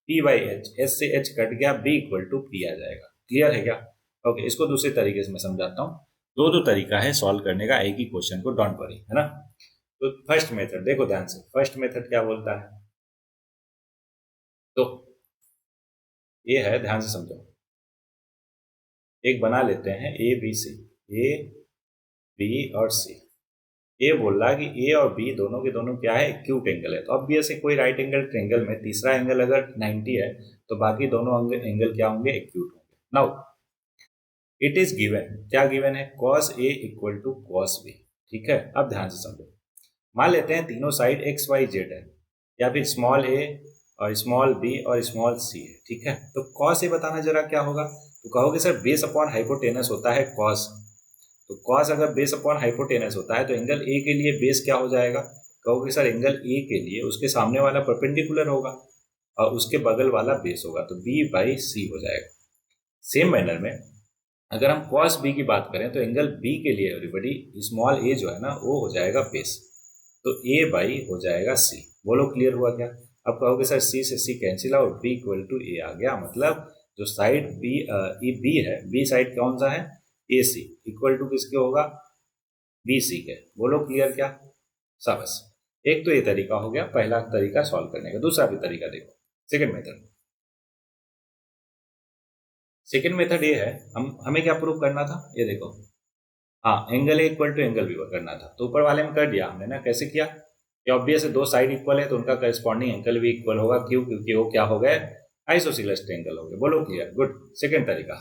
P by H, H से एच कट गया, बी इक्वल टू पी आ जाएगा। क्लियर है क्या? ओके, इसको दूसरे तरीके से मैं समझाता हूँ। दो तरीका है सॉल्व करने का एक ही क्वेश्चन को, डोंट वरी, है ना। तो फर्स्ट मेथड देखो ध्यान से, फर्स्ट मेथड क्या बोलता है, तो ये है, ध्यान से समझो। एक बना लेते हैं ए बी सी, ए बी और सी। ए बोल रहा है कि ए और बी दोनों के दोनों क्या है, एक्यूट एंगल है, तो अब भी ऐसे कोई राइट एंगल ट्रायंगल में तीसरा एंगल अगर 90 है तो बाकी दोनों एंगल क्या होंगे, एक्यूट होंगे। नाउ इट इज गिवन, क्या गिवन है, cos A equal to cos B. ठीक है, अब ध्यान से समझो। मान लेते हैं तीनों साइड एक्स वाई जेड है, या फिर स्मॉल ए और स्मॉल बी और स्मॉल सी है। ठीक है, तो cos ए बताना जरा क्या होगा, तो कहोगे सर बेस अपॉन हाइपोटेनस होता है cos, तो cos अगर बेस अपॉन हाइपोटेनस होता है तो एंगल ए के लिए बेस क्या हो जाएगा, कहोगे सर एंगल ए के लिए उसके सामने वाला परपेंडिकुलर होगा और उसके बगल वाला बेस होगा, तो बी बाई सी हो जाएगा। सेम मैनर में अगर हम cos b की बात करें तो एंगल b के लिए एवरीबडी स्मॉल a जो है ना वो हो जाएगा बेस, तो a बाई हो जाएगा c। बोलो क्लियर हुआ क्या? अब कहोगे सर c से c कैंसिल और b इक्वल टू a आ गया, मतलब जो साइड b है, b साइड कौन सा है, AC इक्वल टू किसके होगा, BC के। बोलो क्लियर क्या? शाबाश। एक तो ये तरीका हो गया, पहला तरीका सॉल्व करने का। दूसरा भी तरीका देखो, सेकेंड मेथड। सेकेंड मेथड ये है, हमें क्या प्रूव करना था, ये देखो, हाँ angle A equal to angle B करना था, तो ऊपर वाले में कर दिया हमने ना। कैसे किया कि ऑब्वियस है दो साइड इक्वल है तो उनका करस्पॉन्डिंग एंगल भी इक्वल होगा, क्यों, क्योंकि वो क्या हो गए, आइसोसेलेस ट्रायंगल हो गए। बोलो क्लियर, गुड। सेकंड तरीका,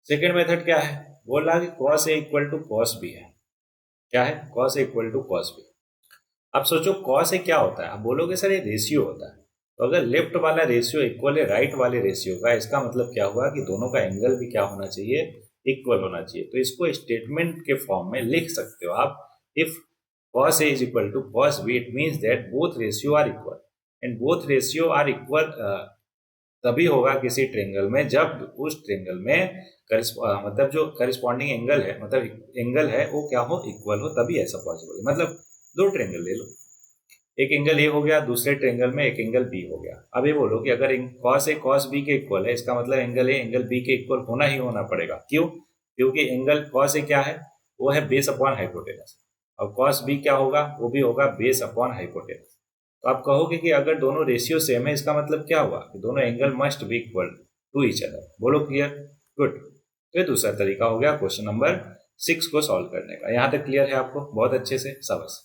सेकंड मेथड क्या है, बोल रहा कि cos A equal to cos B है। क्या है, cos A equal to cos B. अब सोचो cos ए क्या होता है, आप बोलोगे सर ये रेशियो होता है, तो अगर लेफ्ट वाला रेशियो इक्वल है राइट वाले रेशियो का, इसका मतलब क्या हुआ कि दोनों का एंगल भी क्या होना चाहिए, इक्वल होना चाहिए। तो इसको स्टेटमेंट के फॉर्म में लिख सकते हो आप, if cos a is equal to cos b, it means that both ratio are equal, and both ratio are equal तभी होगा किसी ट्रेंगल में जब उस ट्रेंगल में मतलब जो करस्पॉन्डिंग एंगल है, मतलब एंगल है वो क्या हो, इक्वल हो, तभी ऐसा पॉसिबल है। मतलब दो ट्रेंगल ले लो, एक एंगल ए हो गया, दूसरे ट्रेंगल में एक एंगल बी हो गया। अब ये बोलो कि अगर cos ए cos बी के इक्वल है, इसका मतलब एंगल ए एंगल बी के इक्वल होना ही होना पड़ेगा। क्यों? क्योंकि एंगल cos ए क्या है, वो है बेस अपॉन हाइपोटेनस, और cos बी क्या होगा, वो भी होगा बेस अपॉन हाइपोटेनस। तो आप कहोगे कि अगर दोनों रेशियो सेम है, इसका मतलब क्या हुआ कि दोनों angle must be equal to each other. बोलो क्लियर, गुड। तो ये दूसरा तरीका हो गया क्वेश्चन नंबर 6 को सॉल्व करने का। यहां तक क्लियर है आपको, बहुत अच्छे से, शाबाश।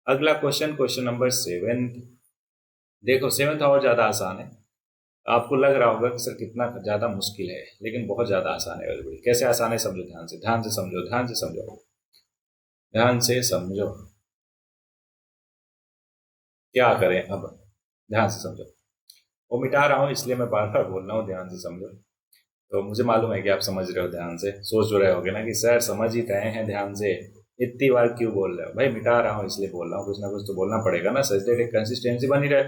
अगला क्वेश्चन, क्वेश्चन नंबर 7। देखो 7 और ज्यादा आसान है। आपको लग रहा होगा कि सर कितना ज्यादा मुश्किल है, लेकिन बहुत ज्यादा आसान है everybody। कैसे आसान है समझो, ध्यान से, ध्यान से समझो, ध्यान से समझो, ध्यान से समझो। क्या करें अब, ध्यान से समझो। वो मिटा रहा हूँ इसलिए मैं बार बार बोल रहा हूँ, ध्यान से समझो। तो मुझे मालूम है कि आप समझ रहे हो, ध्यान से सोच रहे होगे ना कि सर समझ ही रहे हैं, ध्यान से इतनी बार क्यों बोल रहे हो भाई। मिटा रहा हूँ इसलिए बोल रहा हूँ, कुछ ना कुछ तो बोलना पड़ेगा ना, सच डेट एक कंसिस्टेंसी बनी रहे।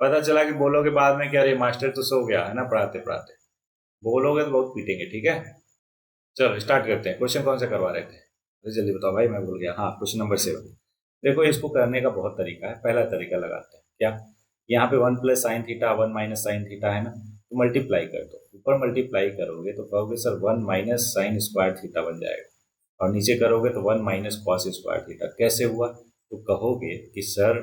पता चला कि बोलोगे बाद में क्या, अरे मास्टर तो सो गया है ना पढ़ाते पढ़ाते, बोलोगे तो बहुत पीटेंगे। ठीक है, चलो स्टार्ट करते हैं। क्वेश्चन कौन सा करवा रहे थे, अरे जल्दी बताओ भाई, मैं भूल गया। हाँ, क्वेश्चन नंबर 7। देखो इसको करने का बहुत तरीका है। पहला तरीका लगाते हैं, क्या, यहाँ पे 1 plus sine theta 1 minus sine theta है ना, तो मल्टीप्लाई कर दो। ऊपर मल्टीप्लाई करोगे तो कहोगे sir 1 minus sine square theta बन जाएगा, और नीचे करोगे तो 1 माइनस कॉस स्क्वायर थीटा। कैसे हुआ, तो कहोगे कि सर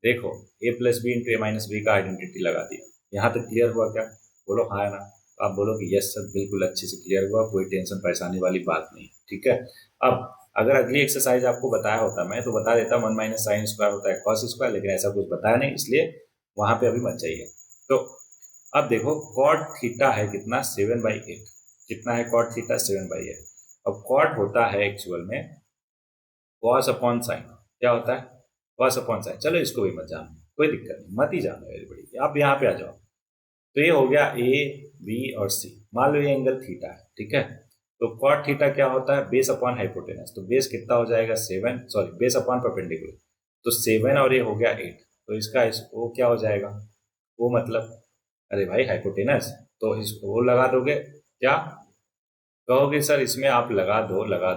देखो ए प्लस बी इंटू ए माइनस बी का आइडेंटिटी लगा दिया। यहाँ तक क्लियर हुआ क्या? बोलो हाँ ना। आप बोलो कि यस सर, बिल्कुल अच्छे से क्लियर हुआ, कोई टेंशन परेशानी वाली बात नहीं। ठीक है, अब अगर अगली एक्सरसाइज आपको बताया होता मैं तो बता देता 1 माइनस साइन स्क्वायर होता है कॉस स्क्वायर, लेकिन ऐसा कुछ बताया नहीं, इसलिए वहां पे अभी मत जाइए। तो अब देखो कॉट थीटा है कितना, 7/8। कितना है कॉट थीटा, 7/8। अब कॉट होता है एक्चुअल में कॉस अपॉन साइन। क्या होता है, कॉस अपॉन साइन। चलो इसको भी मत जानो, कोई दिक्कत नहीं, मत ही जानो एवरीबॉडी। आप यहाँ पे आ जाओ। तो ये हो गया ए बी और सी। मान लो ये एंगल थीटा है, ठीक है। तो कॉट थीटा क्या होता है, बेस अपॉन हाइपोटेनस। तो बेस कितना हो जाएगा 7, सॉरी बेस अपॉन परपेंडिकुलर, तो 7 और ये हो गया 8। तो इसका वो क्या हो जाएगा, वो मतलब, अरे भाई हाइपोटेनस, तो इसको वो लगा दोगे, क्या कहोगे सर इसमें आप लगा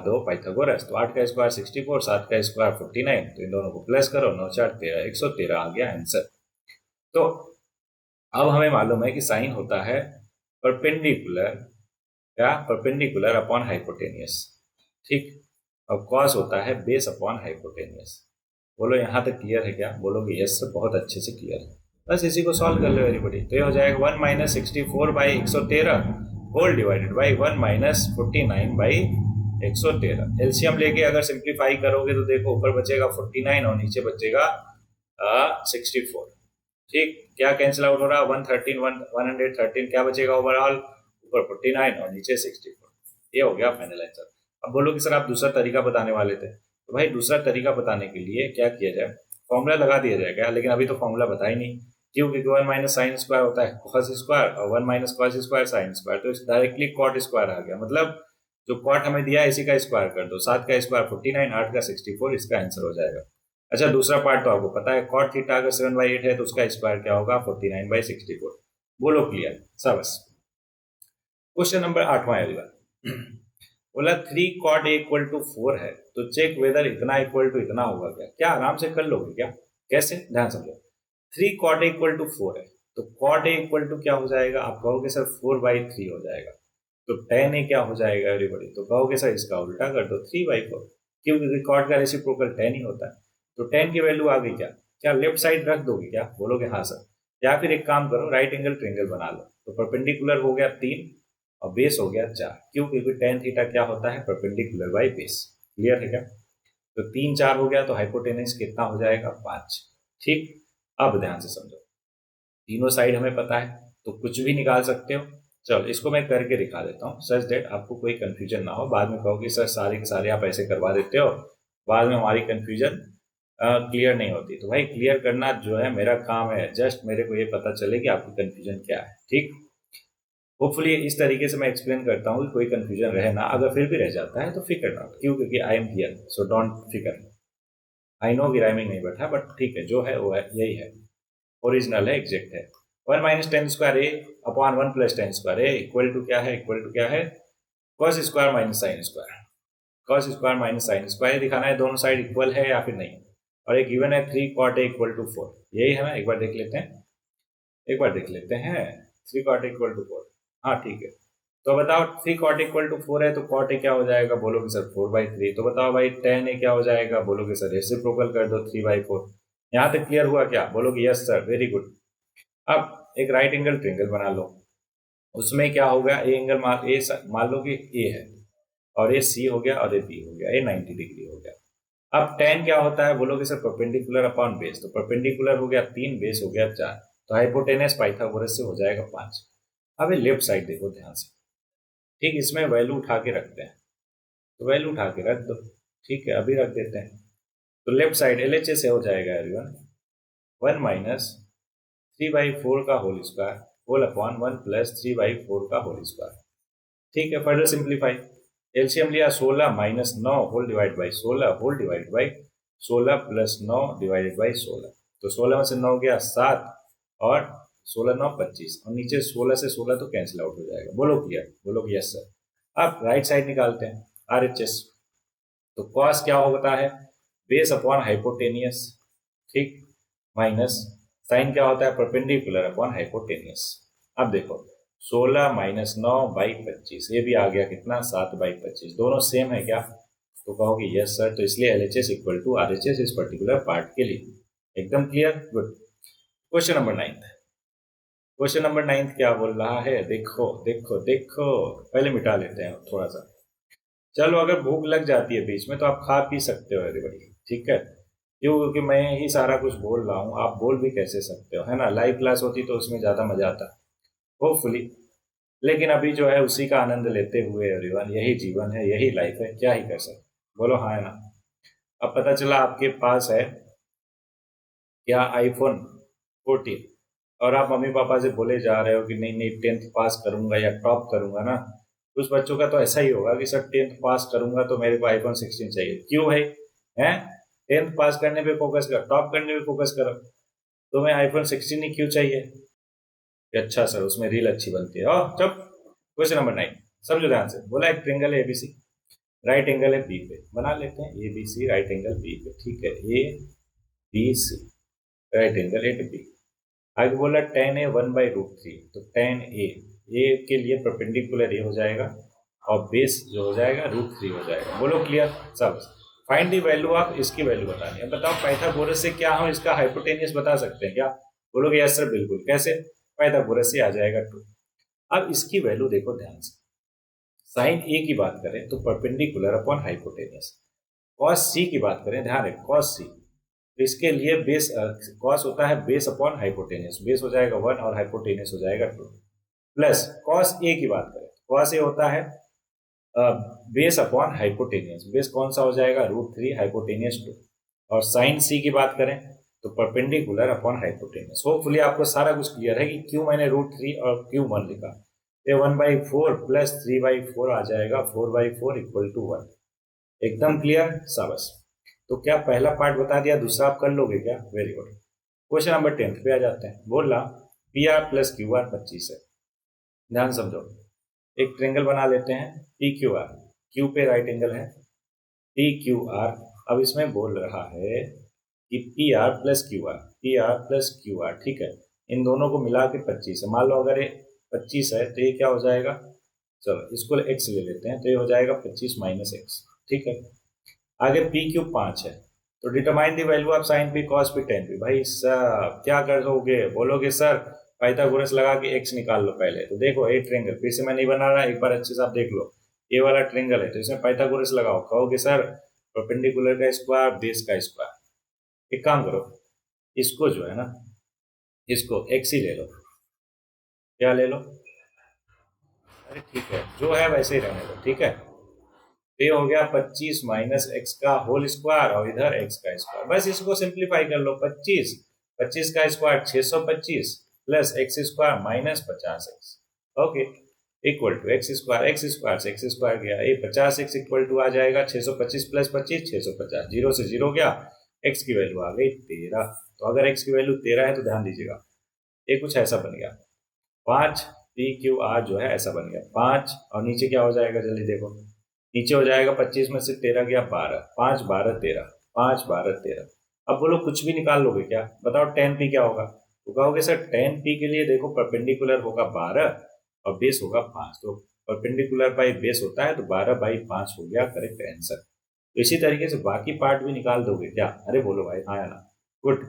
दो पाइथागोरस। तो 8 का स्क्वायर 64, 7 का स्क्वायर 49, तो इन दोनों को प्लस करो, 9 4 13, 113 आ गया आंसर। तो अब हमें मालूम है कि साइन होता है परपेंडिकुलर, क्या परपेंडिकुलर अपॉन हाइपोटेनियस, ठीक। और कॉस होता है बेस अपॉन हाइपोटेनियस। बोलो यहाँ तक क्लियर है क्या? बोलोगे यस सर, बहुत अच्छे से क्लियर है। बस इसी को सॉल्व कर लो एवरीबॉडी। तो ये हो जाएगा 1 minus 64 by 113 whole divided by 1 minus 49 by 113। LCM लेके अगर सिंप्लीफाई करोगे तो देखो ऊपर बचेगा 49 और नीचे बचेगा 64, ठीक। क्या कैंसिल आउट हो रहा है? 113 क्या बचेगा ओवरऑल? ऊपर 49 और नीचे 64। ये हो गया फाइनल आंसर। अब बोलो कि सर आप दूसरा तरीका बताने वाले थे। तो भाई दूसरा तरीका बताने के लिए क्या किया जाए, फॉर्मूला लगा दिया जाए क्या? लेकिन अभी तो फॉर्मूला बता ही नहीं, क्यों? क्योंकि 1 माइनस साइन स्क्वायर होता है कॉस स्क्वायर और 1 minus cos square sine square, तो डायरेक्टली कॉट स्क्वायर आ गया। मतलब जो कॉट हमें दिया है इसी का स्क्वायर कर दो। 7 का स्क्वायर 49, 8 का 64, इसका आंसर हो जाएगा। अच्छा दूसरा पार्ट तो आपको पता है, कॉट थीटा अगर 7/8 है तो उसका स्क्वायर क्या होगा? 49/64। बोलो क्लियर? बस क्वेश्चन नंबर 8वां अगला बोला 3 कॉट इक्वल टू 4 है तो चेक वेदर इतना इक्वल टू इतना होगा क्या? क्या आराम से कर लोगे क्या? कैसे? ध्यान समझो। 3 कॉट इक्वल टू 4 है तो कॉट इक्वल टू क्या हो जाएगा? आप कहोगे सर 4/3 हो जाएगा। तो tan ए क्या हो जाएगा एवरीबॉडी? तो कहोगे सर इसका उल्टा कर दो 3/4, क्योंकि कॉट का रेसिप्रोकल tan ही होता है। तो tan की वैल्यू आ गई क्या? क्या लेफ्ट साइड रख दोगे क्या? बोलोगे हाँ सर। या फिर एक काम करो, राइट एंगल ट्रायंगल बना लो। तो परपेंडिकुलर हो गया 3 और बेस हो गया 4, क्यों? क्योंकि tan थीटा क्या होता है? Perpendicular by base. क्लियर है क्या? तो 3 4 हो गया तो हाइपोटेनस कितना हो जाएगा? 5, ठीक। अब ध्यान से समझो, तीनों साइड हमें पता है तो कुछ भी निकाल सकते हो। चलो इसको मैं करके दिखा देता हूँ सच दैट आपको कोई कंफ्यूजन ना हो। बाद में कहोगे सर सारे के सारे आप ऐसे करवा देते हो, बाद में हमारी कंफ्यूजन क्लियर नहीं होती। तो भाई क्लियर करना जो है मेरा काम है, जस्ट मेरे को ये पता चले कि आपकी कंफ्यूजन क्या है, ठीक। होपफुली इस तरीके से मैं एक्सप्लेन करता हूँ कि कोई कंफ्यूजन रहे ना। अगर फिर भी रह जाता है तो फिकर नॉट, क्यों? क्योंकि I am here, so don't फिकर। आई नो कि राइमिंग नहीं बैठा, बट ठीक है, जो है वो है, यही है, ओरिजिनल है, एग्जैक्ट है। 1 minus tan square A upon 1 plus tan square A equal to क्या है? इक्वल टू क्या है? Cos square minus sine square. Cos square minus sine square दिखाना है, दोनों साइड इक्वल है या फिर नहीं। और एक गिवन है 3 कॉट ए इक्वल टू 4, यही है ना? एक बार देख लेते हैं, एक बार देख लेते हैं। 3 कॉट ए इक्वल टू 4, हाँ ठीक है। तो बताओ 3 कॉट इक्वल टू 4 है तो कॉट ए क्या हो जाएगा? बोलोगे सर 4/3। तो बताओ भाई tan ए क्या हो जाएगा? बोलोगे सर रेसिप्रोकल कर दो 3/4। यहाँ तक क्लियर हुआ क्या? बोलोगे यस सर, वेरी गुड। अब एक राइट एंगल ट्रायंगल बना लो, उसमें क्या होगा? ए एंगल मान लो कि ए है और ये सी हो गया और ये बी हो गया, ये 90 डिग्री हो गया। अब tan क्या होता है? बोलोगे सर परपेंडिकुलर अपॉन बेस। तो परपेंडिकुलर हो गया 3, बेस हो गया 4, तो हाइपोटेनस पाइथागोरस से हो जाएगा 5। अब ये लेफ्ट साइड देखो ध्यान से, ठीक। इसमें वैल्यू उठा के रखते हैं, तो वैल्यू उठा के रख दो, ठीक है, अभी रख देते हैं। तो लेफ्ट साइड एलएचएस से हो जाएगा एवरीवन 1 माइनस 3/4 का whole square whole upon 1 plus 3/4 का होल स्क्वायर, ठीक है। फर्दर सिंप्लीफाई, एलसीएम लिया 16 minus 9 whole divide by 16 whole divide by 16 plus 9 divided by 16। तो 16 में से 9 गया 7 और 16 9 25, और नीचे 16 से 16 तो कैंसिल आउट हो जाएगा। बोलो क्लियर? बोलो कि यस सर। अब राइट साइड निकालते हैं, आरएचएस। तो कॉस क्या होता है? बेस अपॉन हाइपोटेनियस, ठीक, माइनस साइन क्या होता है? Perpendicular upon hypotenuse. अब देखो 16 माइनस 9/25, ये भी आ गया कितना? 7/25। दोनों सेम है क्या? तो कहोगे यस सर। तो इसलिए एलएचएस इक्वल टू आरएचएस इस पर्टिकुलर पार्ट के लिए। एकदम clear? Good. Question number 9। Question number 9 क्या बोल रहा है? देखो देखो देखो, पहले मिटा लेते हैं थोड़ा सा। चलो अगर भूख लग जाती है बीच में तो आप खा पी सकते हो एवरीबॉडी, ठीक है। क्यों? क्योंकि मैं ही सारा कुछ बोल रहा हूँ, आप बोल भी कैसे सकते हो, है ना? लाइव क्लास होती तो उसमें ज़्यादा मजा आता होपफुली। लेकिन अभी जो है उसी का आनंद लेते हुए एवरीवन, यही जीवन है, यही लाइफ है, क्या ही कर सकते। बोलो हाँ है ना? अब पता चला आपके पास है क्या? iPhone 14, और आप मम्मी पापा से बोले जा रहे हो कि नहीं नहीं 10th पास करूंगा या टॉप करूंगा ना। कुछ बच्चों का तो ऐसा ही होगा कि सर 10th पास करूंगा तो मेरे को iPhone 16 चाहिए। क्यों भाई? हैं? 10th पास करने पे फोकस कर, टॉप करने पे फोकस करो, तुम्हें iPhone 16 ही क्यों चाहिए? कि अच्छा सर उसमें रील अच्छी बनती है। और जब क्वेश्चन नंबर 9 समझो ध्यान से, बोला एक ट्रेंगल है एबीसी, राइट एंगल है बी पे, बना लेते हैं एबीसी राइट एंगल बी पे, ठीक है, A B C right angle at B. आगे बोला टेन ए 1/√3, तो टेन ए के लिए परपेंडिकुलर ए हो जाएगा और बेस जो हो जाएगा √3 हो जाएगा। बोलो क्लियर सब। फाइंड दी वैल्यू ऑफ, इसकी वैल्यू बतानी है। बताओ पाइथागोरस से क्या हम इसका हाइपोटेनियस बता सकते हैं क्या? बोलोगे यस सर बिल्कुल। कैसे? पाइथागोरस से आ जाएगा 2। अब इसकी वैल्यू देखो ध्यान से, साइन ए की बात करें तो परपेंडिकुलर अपॉन हाइपोटेनियस, कॉस सी की बात करें, ध्यान रखें कॉस सी, तो इसके लिए बेस कॉस होता है बेस अपॉन हाइपोटेनियस, बेस हो जाएगा 1 और हाइपोटेनियस हो जाएगा 2। प्लस कॉस ए की बात करें, कॉस ए होता है बेस अपॉन हाइपोटेनियस, बेस कौन सा हो जाएगा √3, हाइपोटेनियस 2। और साइन सी की बात करें तो परपेंडिकुलर अपॉन हाइपोटेनियस। होपफुली आपको सारा कुछ क्लियर है कि क्यों मैंने √3 और क्यों 1 लिखा। ये 1/4 प्लस 3/4 आ जाएगा 4/4 इक्वल टू 1। एकदम क्लियर शाबाश। तो क्या पहला पार्ट बता दिया, दूसरा आप कर लोगे क्या? Very good. क्वेश्चन नंबर 10 पे आ जाते हैं। बोल रहा P R plus Q R 25 है। ध्यान समझो, एक ट्रेंगल बना लेते हैं पी क्यू आर, क्यू पे राइट एंगल है, पी क्यू आर। अब इसमें बोल रहा है कि P R plus Q R, P R plus Q R, ठीक है, इन दोनों को मिला के 25 है। मान लो अगर ये 25 है तो ये क्या हो जाएगा, चलो इसको x ले लेते हैं, तो ये हो जाएगा 25 माइनस एक्स, ठीक है। आगे पी क्यू 5 है, तो determine the value of sign P cos P ten P. भाई साहब क्या करोगे, बोलोगे सर पाइथागोरस लगा के x निकाल लो पहले। तो देखो ए ट्रेंगल, फिर से मैं नहीं बना रहा, एक बार अच्छे से आप देख लो, ये वाला ट्रेंगल है तो इसमें पाइथागोरस लगाओ। कहोगे सर परपेंडिकुलर का स्क्वायर बेस का स्क्वायर। एक काम करो, इसको जो है ना, इसको x ही ले लो। क्या ले लो? अरे ठीक है, जो है वैसे ही रहने दो, ठीक है। तो ये हो गया 25 माइनस एक्स का होल स्क्वायर और इधर एक्स का स्क्वायर। बस इसको सिंप्लीफाई कर लो। 25, 25 का square 625 plus x square minus 50x, okay, equal to x square से एक्स स्क्वायर गया, ये 50x इक्वल टू आ जाएगा 625 प्लस 25 650, जीरो से जीरो गया, एक्स की वैल्यू आ गई 13। तो अगर एक्स की वैल्यू 13 है तो ध्यान दीजिएगा ये कुछ ऐसा बन गया 5 पी क्यू आर जो है ऐसा बन गया 5, और नीचे क्या हो जाएगा जल्दी देखो, नीचे हो जाएगा 25 में से 13 गया 12, 5 12 13, 5 12 13। अब बोलो कुछ भी निकाल लोगे क्या? बताओ टेन पी क्या होगा? तो कहोगे सर टेन पी के लिए देखो परपेंडिकुलर होगा 12 और बेस होगा 5, तो परपेंडिकुलर बाई बेस होता है तो 12/5 हो गया करेक्ट आंसर। तो इसी तरीके से बाकी पार्ट भी निकाल दोगे क्या? अरे बोलो भाई हाँ या ना? गुड।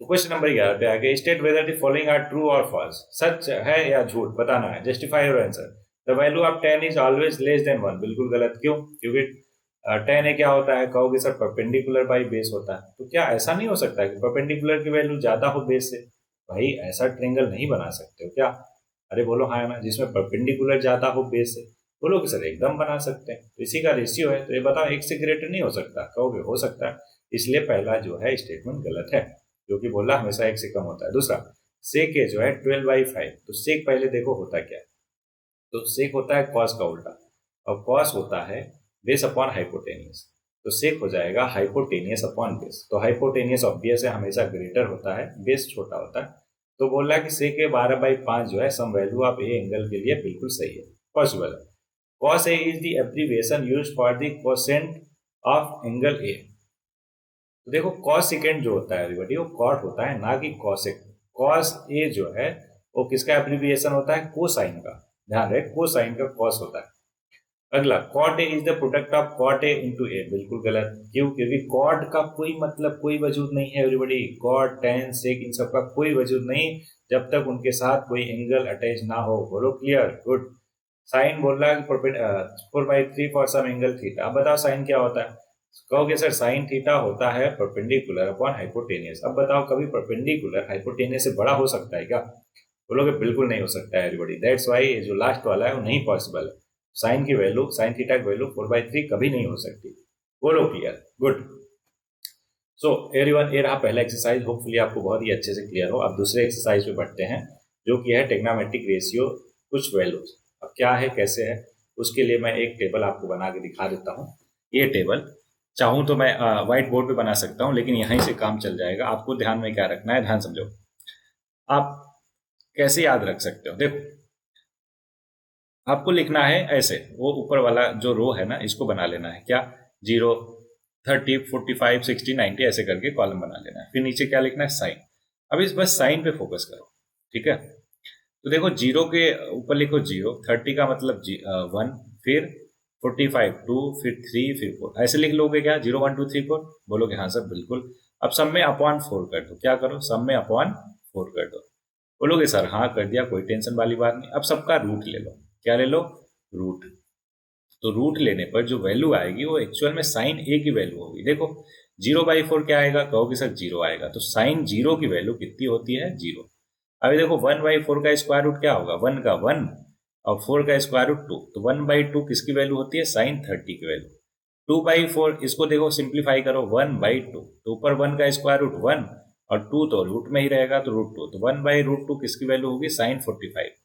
तो क्वेश्चन नंबर 11 पे आगे, state whether the following are true और फॉल्स, सच है या झूठ बताना है, justify your answer. The value of 10 is always less than 1, बिल्कुल गलत। क्यों? क्योंकि 10 है क्या होता है, कहोगे सर परपेंडिकुलर बाई बेस होता है। तो क्या ऐसा नहीं हो सकता है कि परपेंडिकुलर की वैल्यू ज्यादा हो बेस से? भाई ऐसा ट्रेंगल नहीं बना सकते हो क्या? अरे बोलो हाँ या ना, जिसमें परपेंडिकुलर ज्यादा हो बेस से। बोलोगे सर एकदम बना सकते हैं, तो इसी का रेशियो है, तो ये बताओ एक से ग्रेटर नहीं हो सकता? कहोगे हो सकता है, इसलिए पहला जो है स्टेटमेंट गलत है, जो कि बोला हमेशा एक से कम होता है। दूसरा सेक ए जो है 12/5, तो सेक पहले देखो होता क्या है, तो सेक होता है कॉस का उल्टा, और कॉस होता है बेस अपॉन हाइपोटेनियस, तो सेक हो जाएगा हाइपोटेनियस अपॉन बेस। तो हाइपोटेनियस ऑब्वियस है हमेशा ग्रेटर होता है, बेस छोटा होता है। तो बोल रहा है कि सेक ए 12/5 जो है some value of a angle के लिए बिल्कुल सही है, पॉसिबल है। Cos A is the abbreviation used for the cosecant of angle A. तो देखो कॉस सेकेंड जो होता है एवरीबॉडी, वो कॉट होता है ना कि कॉसेक। कॉस ए जो है वो किसका एब्रीविएशन होता है? कोसाइन का। ध्यान रहे कोसाइन का कॉस होता है। अगला cot A is the product of cot A into A, बिल्कुल गलत। क्यों? क्योंकि कॉट का कोई मतलब कोई वजूद नहीं है एवरीबॉडी, कॉट टेन सेक इन सब का कोई वजूद नहीं जब तक उनके साथ कोई एंगल अटैच ना हो। बोलो क्लियर? गुड। साइन बोल रहा है 4/3 फॉर सम एंगल थीटा। अब बताओ साइन क्या होता है? कहोगे सर साइन थीटा होता है परपेंडिकुलर अपॉन हाइपोटेनियस। अब बताओ कभी परपेंडिकुलर हाइपोटेनियस से बड़ा हो सकता है क्या? बोलोगे बिल्कुल नहीं हो सकता है एवरीबॉडी, दैट्स वाई ये जो लास्ट वाला है वो नहीं पॉसिबल है। साइन की वैल्यू, साइन थीटा की वैल्यू 4/3 कभी नहीं हो सकती। बोलो क्लियर? गुड। सो एवरीवन, ये रहा पहला एक्सरसाइज, होपफुली आपको बहुत ही अच्छे से क्लियर हो। अब दूसरे एक्सरसाइज पे बढ़ते हैं जो कि है टेग्नोमेट्रिक रेशियो कुछ वैल्यूज। अब क्या है कैसे है उसके लिए मैं एक टेबल आपको बना के दिखा देता हूँ। ये टेबल चाहूँ तो मैं व्हाइट बोर्ड पे बना सकता हूँ, लेकिन यहीं से काम चल जाएगा। आपको ध्यान में क्या रखना है, ध्यान समझो। आप कैसे याद रख सकते हो? देखो, आपको लिखना है ऐसे, वो ऊपर वाला जो रो है ना, इसको बना लेना है क्या, 0, 30, 45, 60, 90 ऐसे करके कॉलम बना लेना है। फिर नीचे क्या लिखना है, साइन। अब इस बस साइन पे फोकस करो, ठीक है। तो देखो, 0 के ऊपर लिखो 0, 30 का मतलब 1, फिर 45 2, फिर 3, फिर 4, ऐसे लिख लोगे क्या, 0 1 2 3 4? बोलोगे हाँ सर बिल्कुल। अब सब में अपॉन 4 कर दो, क्या करो, सब में अपॉन 4 कर दो। बोलोगे सर हाँ कर दिया, कोई टेंशन वाली बात नहीं। अब सबका रूट ले लो, क्या ले लो, रूट। तो रूट लेने पर जो वैल्यू आएगी वो एक्चुअल में साइन ए की वैल्यू होगी। देखो, 0/4 क्या आएगा, कहोगे सर 0 आएगा, तो साइन 0 की वैल्यू कितनी होती है, 0। अभी देखो, 1/4 का स्क्वायर रूट क्या होगा, 1 का 1 और 4 का स्क्वायर रूट 2, तो 1/2 किसकी वैल्यू होती है, साइन 30 की वैल्यू। 2/4 इसको देखो सिंप्लीफाई करो, 1/2, तो ऊपर 1 का स्क्वायर रूट 1 और 2 तो रूट में ही रहेगा, तो √2, तो 1/√2 किसकी वैल्यू होगी, साइन 45।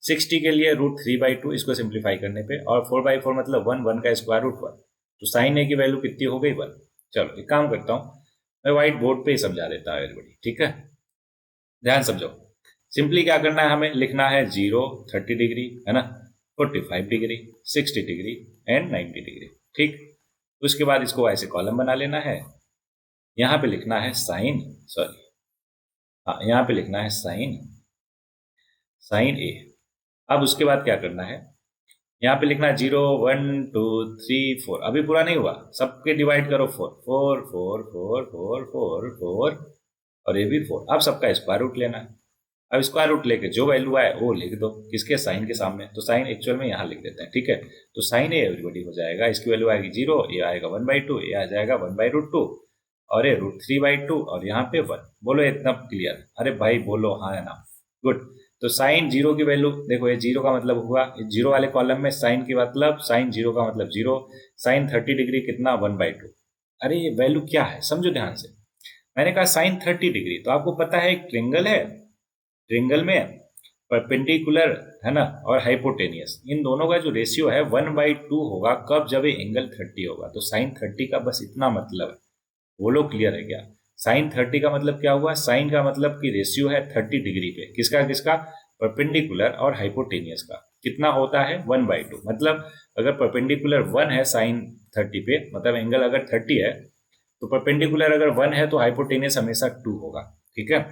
60 के लिए √3/2 इसको सिंप्लीफाई करने पे, और 4/4 मतलब 1 का स्क्वायर रूट 1, तो साइन ए की वैल्यू कितनी हो गई, 1। चलो एक काम करता हूँ, मैं व्हाइट बोर्ड पे ही समझा देता हूँ एवरीबॉडी, ठीक है, ध्यान समझो। सिंपली क्या करना है, हमें लिखना है 0 30 डिग्री है ना, 45 डिग्री, 60 डिग्री एंड 90 डिग्री, ठीक। उसके बाद इसको ऐसे कॉलम बना लेना है। यहाँ पे लिखना है साइन, सॉरी, हाँ यहाँ पे लिखना है साइन, साइन ए। अब उसके बाद क्या करना है, यहाँ पे लिखना है 0 1 2 3 4, अभी पूरा नहीं हुआ, सबके डिवाइड करो 4 4 4 4 4 4 4 और ये भी 4। अब सबका स्क्वायर रूट लेना है। अब स्क्वायर रूट लेके जो वैल्यू आए वो लिख दो, किसके, साइन के सामने, तो साइन एक्चुअल में यहाँ लिख देते हैं, ठीक है। तो साइन ए एवरीबॉडी हो जाएगा, इसकी वैल्यू आएगी 0, ये आएगा 1/2, ये आ जाएगा 1/√2 और ये √3/2 और यहाँ पे 1। बोलो इतना क्लियर, अरे भाई बोलो हाँ या ना, गुड। तो साइन 0 की वैल्यू देखो, ये 0 का मतलब हुआ, 0 वाले कॉलम में साइन की मतलब, साइन 0 का मतलब 0, साइन 30 डिग्री कितना, 1/2। अरे ये वैल्यू क्या है, समझो ध्यान से। मैंने कहा साइन 30 डिग्री, तो आपको पता है एक ट्रिंगल है, ट्रिंगल में परपेंडिकुलर है ना और हाइपोटेनियस, इन दोनों का जो रेशियो है 1/2 होगा, कब, जब ये एंगल 30 होगा। तो साइन 30 का बस इतना मतलब है, वो लोग क्लियर है क्या, साइन 30 का मतलब क्या हुआ, साइन का मतलब कि रेशियो है 30 डिग्री पे, किसका किसका, परपेंडिकुलर और हाइपोटेनियस का। कितना होता है, 1/2, मतलब अगर परपेंडिकुलर 1 है साइन 30 पे, मतलब एंगल अगर 30 है, तो परपेंडिकुलर अगर 1 है तो हाइपोटेनियस हमेशा 2 होगा, ठीक है।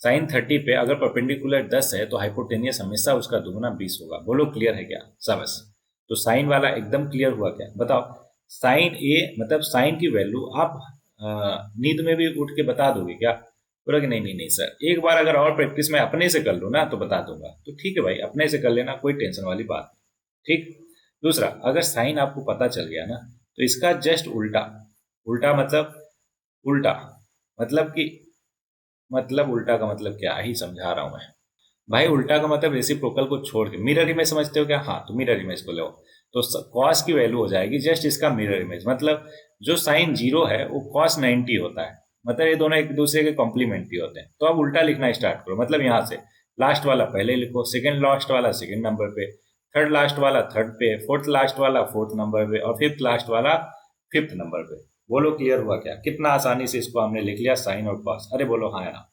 साइन 30 पे अगर परपेंडिकुलर 10 है तो हाइपोटेनियस हमेशा उसका दुगुना 20 होगा। बोलो क्लियर है क्या, सबस। तो साइन वाला एकदम क्लियर हुआ क्या, बताओ। साइन ए मतलब साइन की वैल्यू आप नींद में भी उठ के बता दोगे क्या, बोला कि नहीं नहीं नहीं सर, एक बार अगर और प्रैक्टिस में अपने से कर लो ना तो बता दूंगा, तो ठीक है भाई, अपने से कर लेना, कोई टेंशन वाली बात नहीं, ठीक। दूसरा, अगर साइन आपको पता चल गया ना, तो इसका जस्ट उल्टा, उल्टा मतलब कि, मतलब उल्टा का मतलब क्या ही समझा रहा हूं मैं भाई, उल्टा का मतलब रेसिप्रोकल को छोड़ के मिरर इमेज समझते हो क्या, हाँ तो मिरर इमेज को लो, तो कॉस की वैल्यू हो जाएगी जस्ट इसका मिरर इमेज, मतलब जो साइन 0 है वो कॉस 90 होता है, मतलब ये दोनों एक दूसरे के कॉम्प्लीमेंट्री होते हैं। तो अब उल्टा लिखना स्टार्ट करो, मतलब यहाँ से लास्ट वाला पहले लिखो, सेकंड लास्ट वाला सेकंड नंबर पे, थर्ड लास्ट वाला थर्ड पे, फोर्थ लास्ट वाला फोर्थ नंबर पे और फिफ्थ लास्ट वाला फिफ्थ नंबर पे। बोलो क्लियर हुआ क्या, कितना आसानी से इसको हमने लिख लिया, साइन और कॉस। अरे बोलो हाँ या ना,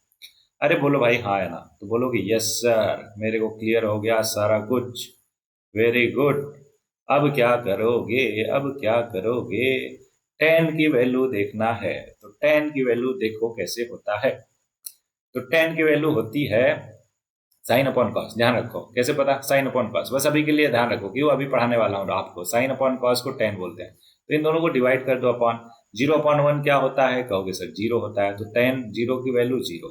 अरे बोलो भाई हाँ है ना, तो बोलोगे यस सर, मेरे को क्लियर हो गया सारा कुछ, वेरी गुड। अब क्या करोगे, अब क्या करोगे, टेन की वैल्यू देखना है, तो टेन की वैल्यू देखो कैसे होता है। तो टेन की वैल्यू होती है साइन अपॉन कॉस, ध्यान रखो कैसे पता, साइन अपॉन कॉस, बस अभी के लिए ध्यान रखो क्यों, अभी पढ़ाने वाला हूँ आपको। साइन अपॉन कॉस को टेन बोलते हैं, तो इन दोनों को डिवाइड कर दो अपॉन, 0/1 क्या होता है, कहोगे सर 0 होता है, तो टेन 0 की वैल्यू 0,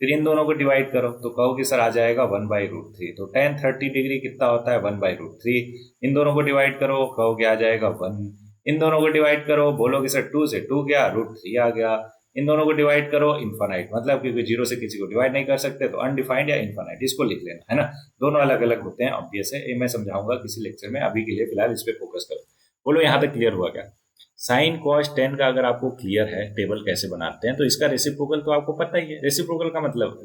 फिर इन दोनों को डिवाइड करो तो कहोगे सर आ जाएगा 1/√3, तो टेन 30 डिग्री कितना होता है, 1/√3, इन दोनों को डिवाइड करो कहोगे आ जाएगा 1, इन दोनों को डिवाइड करो, बोलोगे सर 2 से 2 गया, √3 आ गया, इन दोनों को डिवाइड करो, इन्फानाइट, मतलब क्योंकि 0 से किसी को डिवाइड नहीं कर सकते तो अनडिफाइंड या इन्फानाइट, इसको लिख लेना है ना, दोनों अलग अलग होते हैं, ऑब्वियस है, ये मैं समझाऊंगा किसी लेक्चर में, अभी के लिए फिलहाल इस पे फोकस करो। बोलो यहाँ तक क्लियर हुआ क्या, साइन कॉस टेन का अगर आपको क्लियर है टेबल कैसे बनाते हैं, तो इसका रेसिप्रोकल तो आपको पता ही है, रेसिप्रोकल का मतलब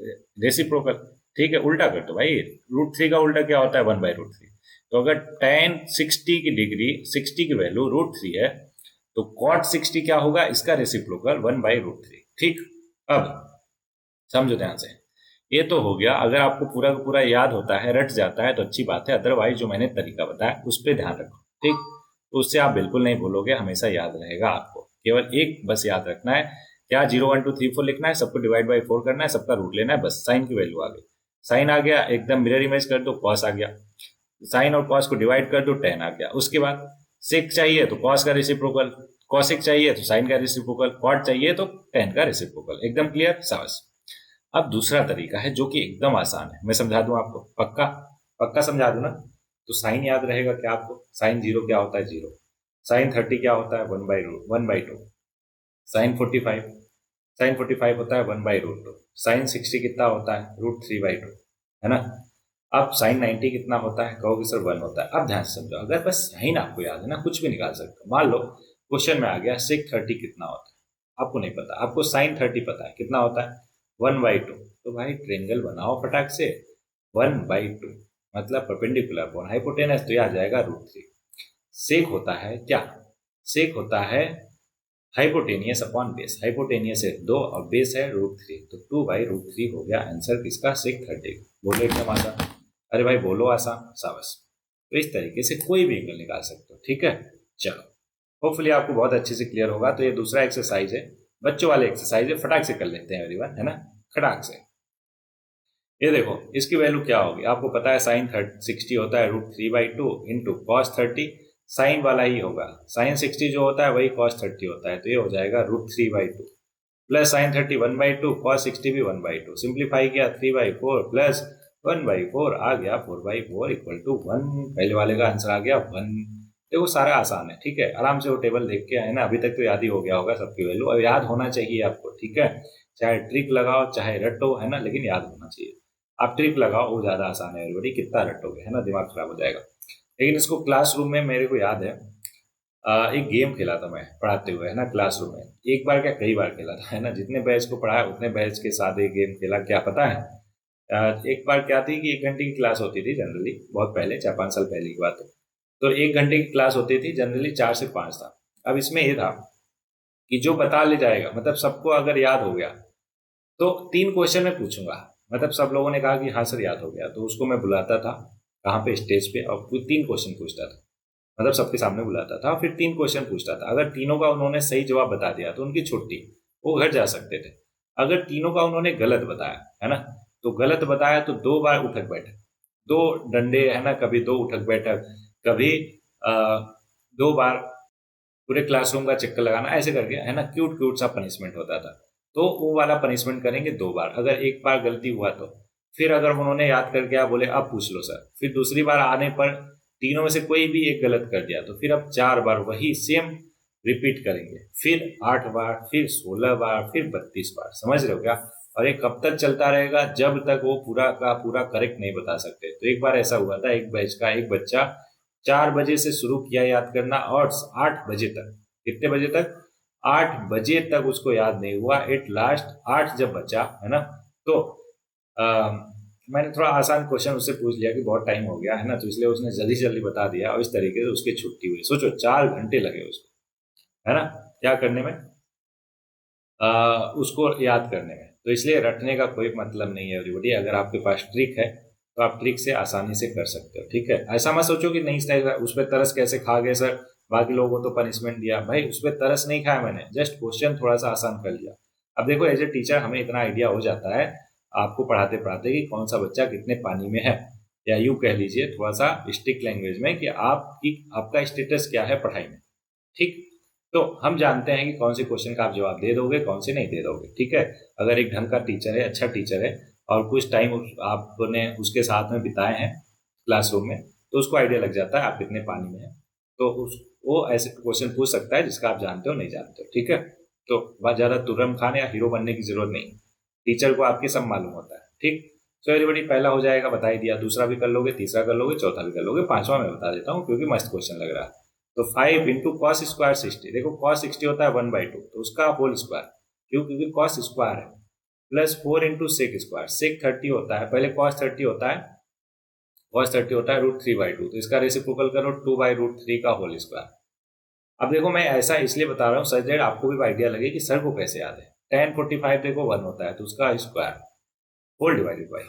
रेसिप्रोकल, ठीक है, उल्टा कर दो भाई, √3 का उल्टा क्या होता है, 1/√3, तो अगर टेन 60 की डिग्री 60 की वैल्यू √3 है, तो कॉट 60 क्या होगा, इसका रेसिप्रोकल 1/√3, ठीक। अब समझो ध्यान से, ये तो हो गया, अगर आपको पूरा का पूरा याद होता है, रट जाता है तो अच्छी बात है, अदरवाइज जो मैंने तरीका बताया उस पर ध्यान रखो, ठीक। तो उससे आप बिल्कुल नहीं भूलोगे, हमेशा याद रहेगा आपको। केवल एक बस याद रखना है, क्या 0 1 2 3 4 लिखना है, सबको डिवाइड बाई 4 करना है, सबका रूट लेना है, बस साइन की वैल्यू आ गई। साइन आ गया, एकदम मिरर इमेज कर दो, कॉस आ गया। साइन और कॉस को डिवाइड कर दो, टेन आ गया। उसके बाद सेक चाहिए तो कॉस का रेसिप्रोकल, कॉसिक चाहिए तो साइन का रेसिप्रोकल, कॉट चाहिए तो टेन का रेसिप्रोकल। एकदम क्लियर, शाबाश। अब दूसरा तरीका है जो कि एकदम आसान है, मैं समझा दूं आपको, पक्का पक्का समझा दूं ना। तो साइन याद रहेगा क्या आपको? साइन 0 क्या होता है? 0। साइन 30 क्या होता है? 1/2। साइन 45, साइन 45 होता है 1/√2। साइन 60 कितना होता है? √3/2, है ना। अब साइन 90 कितना होता है? कहोगे सर 1 होता है। अब ध्यान से समझो, अगर बस साइन आपको याद है ना, कुछ भी निकाल सकते हो। मान लो क्वेश्चन में आ गया सेक 30 कितना होता है, आपको नहीं पता, आपको साइन 30 पता है कितना होता है? 1/2। तो भाई ट्रेंगल बनाओ फटाक से, 1/2 मतलब परपेंडिकुलर अपॉन हाइपोटेनस, तो यह आ जाएगा √3। सेक होता है क्या? सेक होता है हाइपोटेनियस अपॉन बेस। हाइपोटेनियस है 2 और बेस है √3, तो 2/√3 हो गया आंसर किसका? सेक 30। बोलो एकदम आसान। अरे भाई बोलो आसान, शाबाश। तो इस तरीके से कोई भी एंगल निकाल सकते हो, ठीक है। चलो, होपफुली आपको बहुत अच्छे से क्लियर होगा। तो ये दूसरा एक्सरसाइज है, बच्चों वाले एक्सरसाइज है, फटाक से कर लेते हैं एवरीवन, है ना, खटाक से। ये देखो, इसकी वैल्यू क्या होगी? आपको पता है साइन 60 होता है √3/2 इंटू कॉस 30। साइन वाला ही होगा, साइन 60 जो होता है वही कॉस 30 होता है, तो ये हो जाएगा √3/2 प्लस साइन 30 1/2, कॉस 60 भी 1/2। सिंप्लीफाई किया 3/4 प्लस 1/4 आ गया 4/4 इक्वल टू 1। पहले वाले का आंसर आ गया 1। देखो सारा आसान है, ठीक है, आराम से वो टेबल देख के है ना, अभी तक तो याद ही हो गया होगा सबकी वैल्यू। अब याद होना चाहिए आपको, ठीक है, चाहे ट्रिक लगाओ चाहे रटो, है ना, लेकिन याद होना चाहिए। आप ट्रिक लगाओ, वो ज्यादा आसान है एवरीबॉडी, कितना रटोगे, है ना, दिमाग खराब हो जाएगा। लेकिन इसको क्लासरूम में मेरे को याद है, एक गेम खेला था मैं पढ़ाते हुए, है ना, क्लासरूम में। एक बार क्या कई बार खेला था, है ना, जितने बैच को पढ़ाया उतने बैच के साथ एक गेम खेला। क्या पता है? एक बार क्या थी कि 1 घंटे की क्लास होती थी जनरली, बहुत पहले 4 5 साल पहले की बात है। तो 1 घंटे की क्लास होती थी जनरली, 4 से 5 था। अब इसमें ये था कि जो बता ले जाएगा, मतलब सबको अगर याद हो गया तो 3 क्वेश्चन मैं पूछूंगा। मतलब सब लोगों ने कहा कि हाँ सर याद हो गया, तो उसको मैं बुलाता था कहाँ पे, स्टेज पे, और 3 क्वेश्चन पूछता था। मतलब सबके सामने बुलाता था, फिर 3 क्वेश्चन पूछता था। अगर तीनों का उन्होंने सही जवाब बता दिया तो उनकी छुट्टी, वो घर जा सकते थे। अगर तीनों का उन्होंने गलत बताया, है ना, तो गलत बताया तो 2 बार उठक बैठक, 2 डंडे, है ना, कभी 2 उठक बैठक, कभी 2 बार पूरे क्लासरूम का चक्कर लगाना, ऐसे करके, है ना, क्यूट क्यूट सा पनिशमेंट होता था। तो वो वाला पनिशमेंट करेंगे 2 बार। अगर एक बार गलती हुआ तो फिर अगर उन्होंने याद करके आप बोले अब पूछ लो सर, फिर दूसरी बार आने पर तीनों में से कोई भी एक गलत कर दिया तो फिर अब 4 बार वही सेम रिपीट करेंगे, फिर 8 बार, फिर 16 बार, फिर 32 बार। समझ रहे हो क्या? और ये कब तक चलता रहेगा? जब तक वो पूरा का पूरा करेक्ट नहीं बता सकते। तो एक बार ऐसा हुआ था, एक बैच का एक बच्चा 4 बजे से शुरू किया याद करना और 8 बजे तक, कितने बजे तक? 8 बजे तक उसको याद नहीं हुआ। एट लास्ट 8 जब बचा, है ना, तो आ, मैंने थोड़ा आसान क्वेश्चन उससे पूछ लिया कि बहुत टाइम हो गया, है ना, तो इसलिए उसने जल्दी जल्दी बता दिया और इस तरीके से उसकी छुट्टी हुई। सोचो 4 घंटे लगे उसको, है ना, क्या करने में, उसको याद करने में। तो इसलिए रटने का कोई मतलब नहीं है एवरीबॉडी। अगर आपके पास ट्रिक है तो आप ट्रिक से आसानी से कर सकते हो, ठीक है। ऐसा मत सोचो कि नहीं सर उस पर तरस कैसे खा गए सर, बाकी लोगों को तो पनिशमेंट दिया। भाई उस पर तरस नहीं खाया मैंने, जस्ट क्वेश्चन थोड़ा सा आसान कर लिया। अब देखो एज ए टीचर हमें इतना आइडिया हो जाता है आपको पढ़ाते पढ़ाते कि कौन सा बच्चा कितने पानी में है, या यूं कह लीजिए थोड़ा सा स्ट्रिक्ट लैंग्वेज में कि आपका स्टेटस क्या है पढ़ाई में, ठीक। तो हम जानते हैं कि कौन से क्वेश्चन का आप जवाब दे दोगे, कौन से नहीं दे दोगे, ठीक है। अगर एक ढंग का टीचर है, अच्छा टीचर है, और कुछ टाइम आपने उसके साथ में बिताए हैं क्लासरूम में, तो उसको आइडिया लग जाता है आप कितने पानी में हैं। तो वो ऐसे क्वेश्चन पूछ सकता है जिसका आप जानते हो नहीं जानते हो, ठीक है। तो बहुत ज़्यादा तुर्रम खान या हीरो बनने की जरूरत नहीं, टीचर को आपके सब मालूम होता है, ठीक। सो एवरीबॉडी, पहला हो जाएगा, बता ही दिया। दूसरा भी कर लोगे, तीसरा कर लोगे, चौथा भी कर लोगे, पांचवा मैं बता देता हूँ क्योंकि मस्त क्वेश्चन लग रहा है। तो 5 इंटू कॉस स्क्वायर 60, देखो कॉस 60 होता है 1/2, तो उसका होल स्क्वायर, क्यों, क्योंकि कॉस स्क्वायर है, प्लस 4 इंटू सेक स्क्वायर, सेक 30 होता है, पहले कॉस 30 होता है, कॉस 30 होता है √3/2, तो इसका रेसिप्रोकल करो 2/√3 का होल स्क्वायर। अब देखो मैं ऐसा इसलिए बता रहा हूँ सर दैट आपको भी आइडिया लगे कि सर को कैसे याद है। tan 45 देखो 1 होता है तो उसका square, whole divided by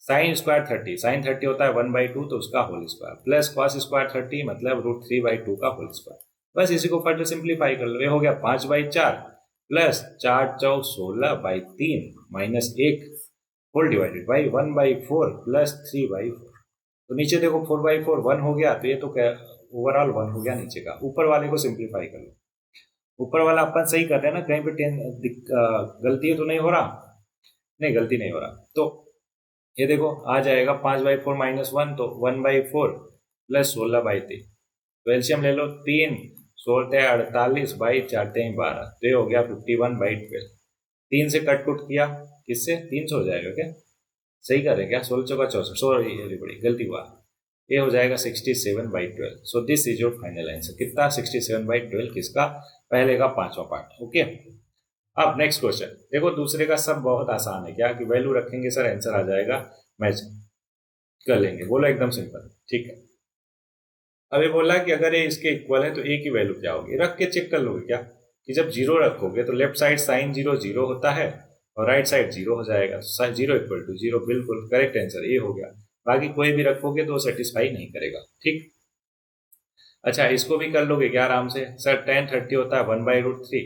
sine square 30, sine 30 होता है 1/2 तो उसका whole square, plus cos square 30 मतलब √3/2 का होल स्क्वायर। बस इसी को फर्दर सिंप्लीफाई कर लो, ये हो गया 5/4 प्लस 4 चौक 16/3 minus 1 whole divided by 1/4 plus 3/4। तो नीचे देखो 4/4 1 हो गया, तो ये तो ओवरऑल 1 हो गया नीचे का। ऊपर वाले को सिंप्लीफाई कर लो, ऊपर वाला अपन सही कर रहे हैं ना, कहीं पे गलती तो नहीं हो रहा, नहीं गलती नहीं हो रहा। तो ये देखो आ जाएगा 5/4 माइनस 1 तो 1/4 प्लस 16/3, तो एलसीएम ले लो 3 16 48 बाई 4 12, तो ये हो गया 51/12। 3 से कट कुट किया, किससे 3 से हो जाएगा क्या, सही कर रहे क्या, 16 चौका 64, सॉरी बड़ी गलती हुआ, ये हो जाएगा 67/12। So this is your final answer. कितना 67/12 किसका, पहले का पांचवा पार्ट। ओके, अब नेक्स्ट क्वेश्चन देखो, दूसरे का सब बहुत आसान है, क्या कि वैल्यू रखेंगे सर आंसर आ जाएगा, मैच कर लेंगे, बोलो एकदम सिंपल, ठीक है। अब ये बोला कि अगर ये इसके इक्वल है तो ए की वैल्यू क्या होगी, रख के चेक कर लोगे क्या, कि जब जीरो रखोगे तो लेफ्ट साइड साइन 0 0 होता है और राइट साइड 0 हो जाएगा, तो 0 इक्वल टू 0, बिल्कुल करेक्ट आंसर ए हो गया। बाकी कोई भी रखोगे तो सेटिस्फाई नहीं करेगा, ठीक। अच्छा, इसको भी कर लोगे क्या आराम से, सर tan 30 होता है 1/√3,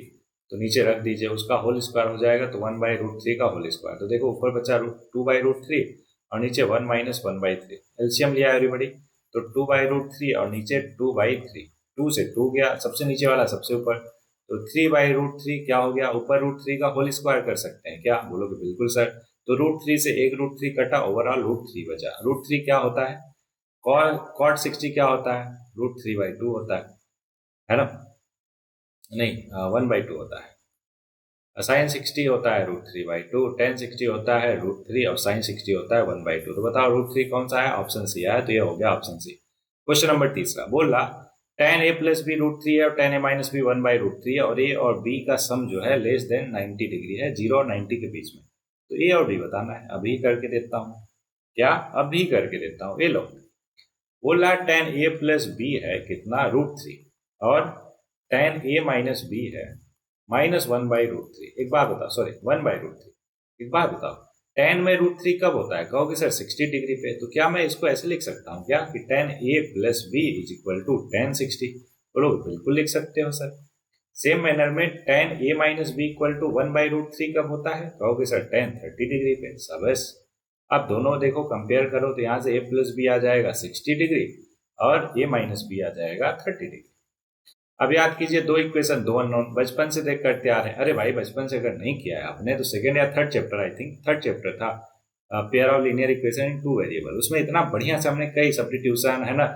तो नीचे रख दीजिए, उसका होल स्क्वायर हो जाएगा तो 1/√3 का होल स्क्वायर, तो देखो ऊपर बचा 2/√3 और नीचे 1 माइनस 1/3, एलसीएम लिया एवरीबडी, तो 2/√3 और नीचे 2/3, 2 से 2 गया, सबसे नीचे वाला सबसे ऊपर, तो 3/√3 क्या हो गया, ऊपर √3 का होल स्क्वायर कर सकते हैं क्या, बोलोगे बिल्कुल सर। तो √3 से एक √3 कटा, ओवरऑल √3 बचा। √3 क्या होता है, कॉट 60 क्या होता है, √3/2 होता है ना, नहीं 1/2 होता है। साइन 60 होता है √3/2, tan 60 होता है √3 और साइन 60 होता है 1/2। तो बताओ √3 कौन सा है, ऑप्शन सी है, तो ये हो गया ऑप्शन सी। क्वेश्चन नंबर तीसरा बोला tan a प्लस बी √3 है और tan a माइनस बी 1/√3 है, और ए और बी का सम जो है लेस देन 90 डिग्री है, 0 और 90 के बीच में, तो ए और बी बताना है। अभी करके देता हूँ, क्या अभी करके देता हूँ, ये लो, बोला tan a प्लस बी है कितना √3 और tan a माइनस बी है -1/√3। एक बात बताओ, सॉरी 1/√3, एक बात बताओ, tan में √3 कब होता है, कहोगे सर 60 डिग्री पे, तो क्या मैं इसको ऐसे लिख सकता हूँ क्या कि tan a plus B is equal to tan 60, बोलो बिल्कुल लिख सकते हो सर। सेम मैनर में tan a minus B equal to 1/√3 कब होता है, कहोगे सर tan 30 डिग्री पे। सबस, अब दोनों देखो कंपेयर करो, तो यहाँ से a प्लस बी आ जाएगा 60 डिग्री और a माइनस बी आ जाएगा 30 डिग्री। अब याद कीजिए दो इक्वेशन, दो अननोन, बचपन से देख करते आ रहे हैं। अरे भाई बचपन से अगर नहीं किया है आपने तो सेकंड या third chapter, I think third chapter था, pair of linear equation in two variable, उसमें इतना बढ़िया से हमने कई सब्स्टिट्यूशन है ना,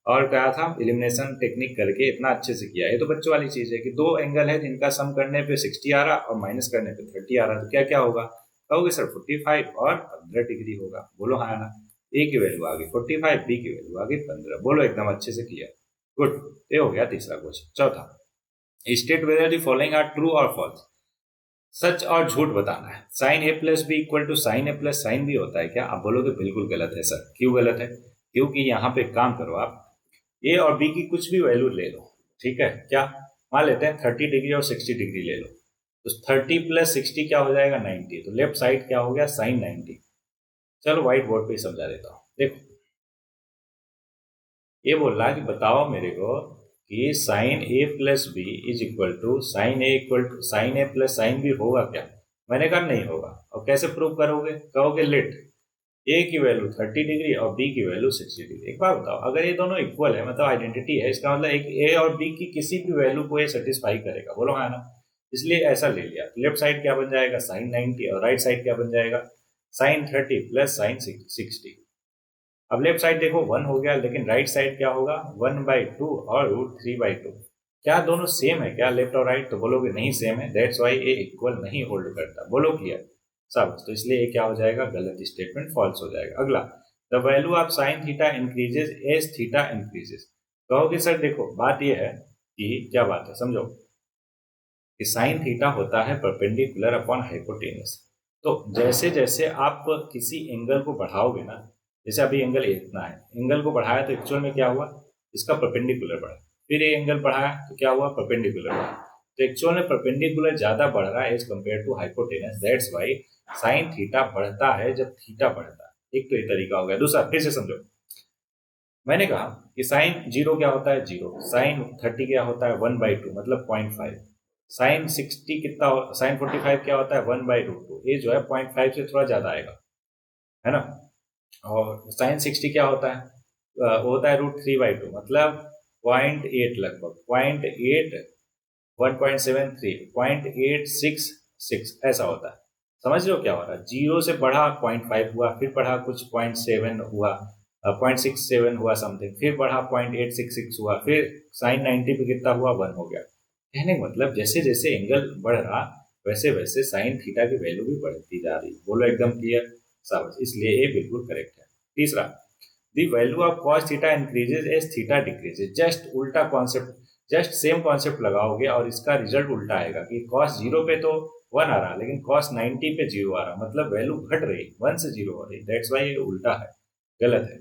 और क्या था एलिमिनेशन टेक्निक करके इतना अच्छे से किया। ये तो बच्चों वाली चीज है कि दो एंगल है जिनका सम करने पे 60 आ रहा और माइनस करने पे 30 आ रहा, तो क्या क्या होगा, कहोगे सर 45 और 15 डिग्री होगा, बोलो हाँ ना। ए की वैल्यू आ गई 45, बी की वैल्यू आ गई 15, बोलो एकदम अच्छे से किया, गुड। ये हो गया तीसरा क्वेश्चन। चौथा, state whether the following are true और फॉल्स, सच और झूठ बताना है। Sine A plus B equal to sine A plus sine B होता है क्या, आप बोलोगे बिल्कुल गलत है सर। क्यों गलत है, क्योंकि यहाँ पे काम करो आप, ए और बी की कुछ भी वैल्यू ले लो, ठीक है, क्या मान लेते हैं 30 डिग्री और 60 डिग्री ले लो, तो 30 प्लस 60 क्या हो जाएगा 90, तो लेफ्ट साइड क्या हो गया साइन 90। चलो व्हाइट बोर्ड पे समझा देता हूँ, देखो ये बोल रहा है कि बताओ मेरे को कि sine A plus B is equal to sine A equal to sine A plus sine B होगा क्या, मैंने कहा नहीं होगा। और कैसे प्रूव करोगे, कहोगे लेट ए की वैल्यू 30 डिग्री और बी की वैल्यू 60 डिग्री। एक बार बताओ, अगर ये दोनों इक्वल है मतलब आइडेंटिटी है, इसका मतलब एक ए और बी की किसी भी वैल्यू को ये सेटिस्फाई करेगा, बोलो हाँ ना, इसलिए ऐसा ले लिया। लेफ्ट साइड क्या बन जाएगा साइन 90 और राइट साइड क्या बन जाएगा साइन 30 प्लस साइन 60। अब लेफ्ट साइड देखो 1 हो गया, लेकिन राइट साइड क्या होगा 1/2 और √3/2। क्या दोनों सेम है क्या लेफ्ट और राइट, तो बोलोगे नहीं सेम है, दैट्स वाई ए इक्वल नहीं होल्ड करता, बोलो क्लियर सब, तो इसलिए ये क्या हो जाएगा गलत स्टेटमेंट, फॉल्स हो जाएगा। अगला, the value of sine theta increases as theta increases, कहोगे सर देखो बात यह है कि क्या बात है समझो, कि साइन थीटा होता है परपेंडिकुलर अपॉन हाइपोटेनस, तो जैसे जैसे आप किसी एंगल को बढ़ाओगे ना, जैसे अभी एंगल इतना है, एंगल को बढ़ाया तो एक्चुअल में क्या हुआ इसका परपेंडिकुलर बढ़ा, फिर ये एंगल बढ़ाया तो क्या हुआ परपेंडिकुलर बढ़ा, तो एक्चुअल में परपेंडिकुलर ज्यादा बढ़ रहा है as compare to hypotenuse, that's why sine theta बढ़ता है जब थीटा बढ़ता है। एक तो ये तरीका हो गया। दूसरा फिर से समझो, मैंने कहा कि साइन 0 क्या होता है 0, साइन 30 क्या होता है 1/2 मतलब 0.5, साइन 60 कितना साइन 45 क्या होता है 1/√2, ये जो है 0.5 से थोड़ा ज्यादा आएगा, है ना। और साइन 60 क्या होता है, वो होता है √3/2 मतलब 0.8, लगभग 0.8, 1.73, 0.866 ऐसा होता है। समझ रहे हो क्या हो रहा है, 0 से बढ़ा 0.5 हुआ, फिर बढ़ा कुछ 0.7 हुआ, 0.67 हुआ समथिंग, फिर बढ़ा 0.866 हुआ, फिर साइन 90 पे कितना हुआ 1 हो गया। कहने का मतलब जैसे जैसे एंगल बढ़ रहा वैसे वैसे साइन थीटा की वैल्यू भी बढ़ती जा रही। बोलो एकदम क्लियर, सब, इसलिए ये बिल्कुल करेक्ट है। तीसरा, the value of cos theta increases as theta decreases. Just उल्टा कॉन्सेप्ट, जस्ट सेम कॉन्सेप्ट लगाओगे और इसका रिजल्ट उल्टा आएगा कि कॉस 0 पे तो 1 आ रहा लेकिन कॉस 90 पे 0 आ रहा, मतलब वैल्यू घट रही, 1 से 0 हो रही। दैट्स वाई ये उल्टा है, गलत है।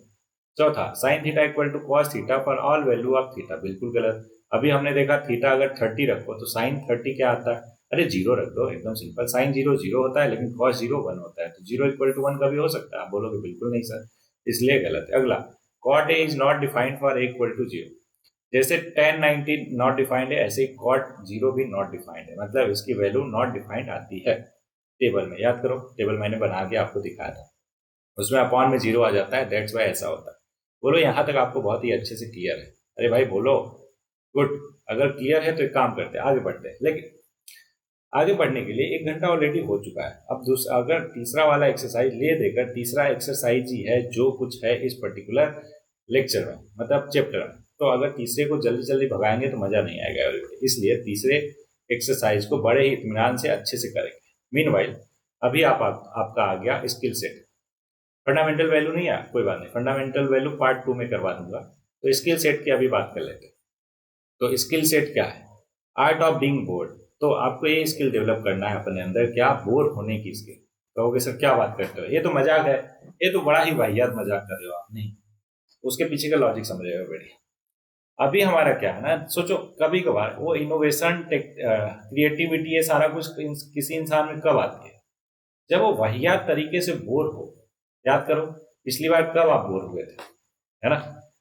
चौथा, sine theta equal to cos theta for all value of theta, बिल्कुल गलत। अभी हमने देखा थीटा अगर 30 रखो तो साइन 30 क्या आता है, अरे 0 रख दो, एकदम सिंपल। साइन 0 0 होता है लेकिन कॉस 0 1 होता है, तो 0 इक्वल टू 1 कभी हो सकता है, आप बोलोगे बिल्कुल नहीं सर, इसलिए गलत है। अगला, cot A is not defined for A equal to 0। जैसे tan 90 नॉट डिफाइंड है, ऐसे ही कॉट 0 भी नॉट डिफाइंड है, मतलब इसकी वैल्यू नॉट डिफाइंड आती है। टेबल में याद करो, टेबल मैंने बना के आपको दिखाया था, उसमें अपॉन में 0 आ जाता है, दैट्स वाई ऐसा होता है। बोलो यहाँ तक आपको बहुत ही अच्छे से क्लियर है? अरे भाई बोलो, गुड। अगर क्लियर है तो एक काम करते हैं, आगे बढ़ते हैं। लेकिन आगे बढ़ने के लिए 1 घंटा ऑलरेडी हो चुका है। अब दूसरा, अगर तीसरा वाला एक्सरसाइज ले देकर, तीसरा एक्सरसाइज ही है जो कुछ है इस पर्टिकुलर लेक्चर में, मतलब चैप्टर में, तो अगर तीसरे को जल्दी जल्दी भगाएंगे तो मजा नहीं आएगा, इसलिए तीसरे एक्सरसाइज को बड़े ही इत्मीनान से अच्छे से करेंगे। मीनवाइल अभी आपका आ गया स्किल सेट। फंडामेंटल वैल्यू नहीं है, कोई बात नहीं, फंडामेंटल वैल्यू पार्ट 2 में करवा दूंगा। तो स्किल सेट की अभी बात कर लेते हैं। तो स्किल सेट क्या है, आर्ट ऑफ बीइंग बोर्ड। तो आपको ये स्किल डेवलप करना है अपने अंदर, क्या, बोर होने की स्किल। कहोगे सर क्या बात करते हो, ये तो मजाक है, ये तो बड़ा ही वाहियात मजाक कर रहे हो आप। नहीं, उसके पीछे का लॉजिक समझेगा बेटे। अभी हमारा क्या है ना, सोचो कभी कभार वो इनोवेशन, क्रिएटिविटी, ये सारा कुछ किसी इंसान में कब आती है, जब वो वाहियात तरीके से बोर हो। याद करो पिछली बार कब आप बोर हुए थे, है ना।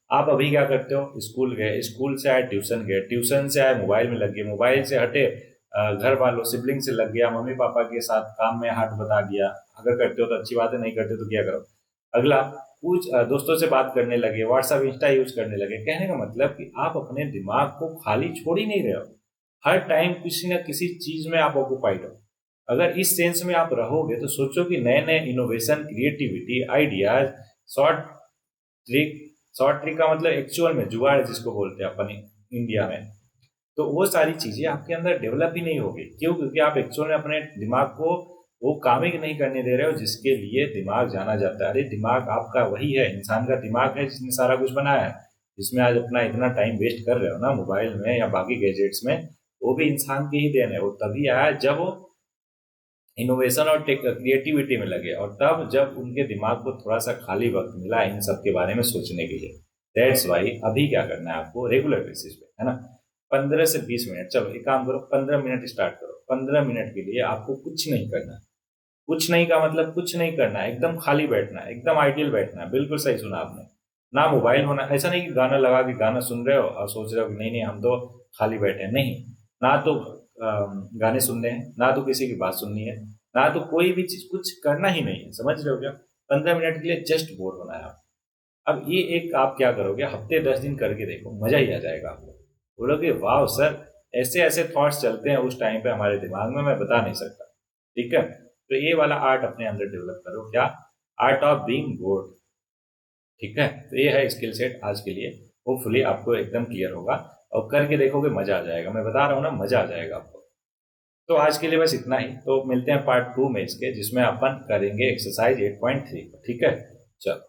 आप अभी क्या करते हो, स्कूल गए, स्कूल से आए ट्यूशन गए, ट्यूशन से आए मोबाइल में लग गए, मोबाइल से हटे घर वालों सिबलिंग से लग गया, मम्मी पापा के साथ काम में हाथ बता दिया। अगर करते हो तो अच्छी बात है, नहीं करते तो क्या करो। अगला, कुछ दोस्तों से बात करने लगे, व्हाट्सएप इंस्टा यूज करने लगे। कहने का मतलब कि आप अपने दिमाग को खाली छोड़ ही नहीं रहे हो, हर टाइम किसी न किसी चीज में आप ऑक्युपाइड हो। अगर इस सेंस में आप रहोगे तो सोचो कि नए नए innovation, creativity, ideas, short trick, short trick का मतलब एक्चुअल में जुगाड़ जिसको बोलते हैं अपन इंडिया में, तो वो सारी चीजें आपके अंदर डेवलप ही नहीं होगी। क्यों? क्योंकि आप एक्चुअल में अपने दिमाग को वो काम ही नहीं करने दे रहे हो जिसके लिए दिमाग जाना जाता है। अरे दिमाग आपका वही है, इंसान का दिमाग है जिसने सारा कुछ बनाया है, जिसमें आज अपना इतना टाइम वेस्ट कर रहे हो ना मोबाइल में या बाकी गैजेट्स में, वो भी इंसान की ही देन है। वो तभी आया जब वो इनोवेशन और क्रिएटिविटी में लगे, और तब जब उनके दिमाग को थोड़ा सा खाली वक्त मिला इन सब के बारे में सोचने के लिए। दैट्स वाई अभी क्या करना है आपको, रेगुलर बेसिस पे, है ना, 15 से 20 मिनट, चलो एक काम करो 15 मिनट स्टार्ट करो। 15 मिनट के लिए आपको कुछ नहीं करना। कुछ नहीं का मतलब कुछ नहीं करना है, एकदम खाली बैठना है, एकदम आइडियल बैठना है। बिल्कुल सही सुना आपने। ना मोबाइल होना, ऐसा नहीं कि गाना लगा के गाना सुन रहे हो और सोच रहे हो कि नहीं नहीं हम तो खाली बैठे हैं, नहीं। ना तो गाने सुनने हैं, ना तो किसी की बात सुननी है, ना तो कोई भी चीज, कुछ करना ही नहीं है। समझ रहे हो क्या? 15 मिनट के लिए जस्ट बोर होना है आप। अब ये एक आप क्या करोगे, हफ्ते 10 दिन करके देखो, मजा ही आ जाएगा आपको। बोलोगे वाह सर, ऐसे ऐसे थॉट्स चलते हैं उस टाइम पे हमारे दिमाग में, मैं बता नहीं सकता। ठीक है, तो ये वाला आर्ट अपने अंदर डेवलप करो, क्या, आर्ट ऑफ बीइंग बोर्ड। ठीक है, तो ये है स्किल सेट आज के लिए। होपफुली आपको एकदम क्लियर होगा और करके देखोगे मजा आ जाएगा, मैं बता रहा हूँ ना, मजा आ जाएगा आपको। तो आज के लिए बस इतना ही, तो मिलते हैं पार्ट 2 में इसके, जिसमें अपन करेंगे एक्सरसाइज 8.3। ठीक है, चलो।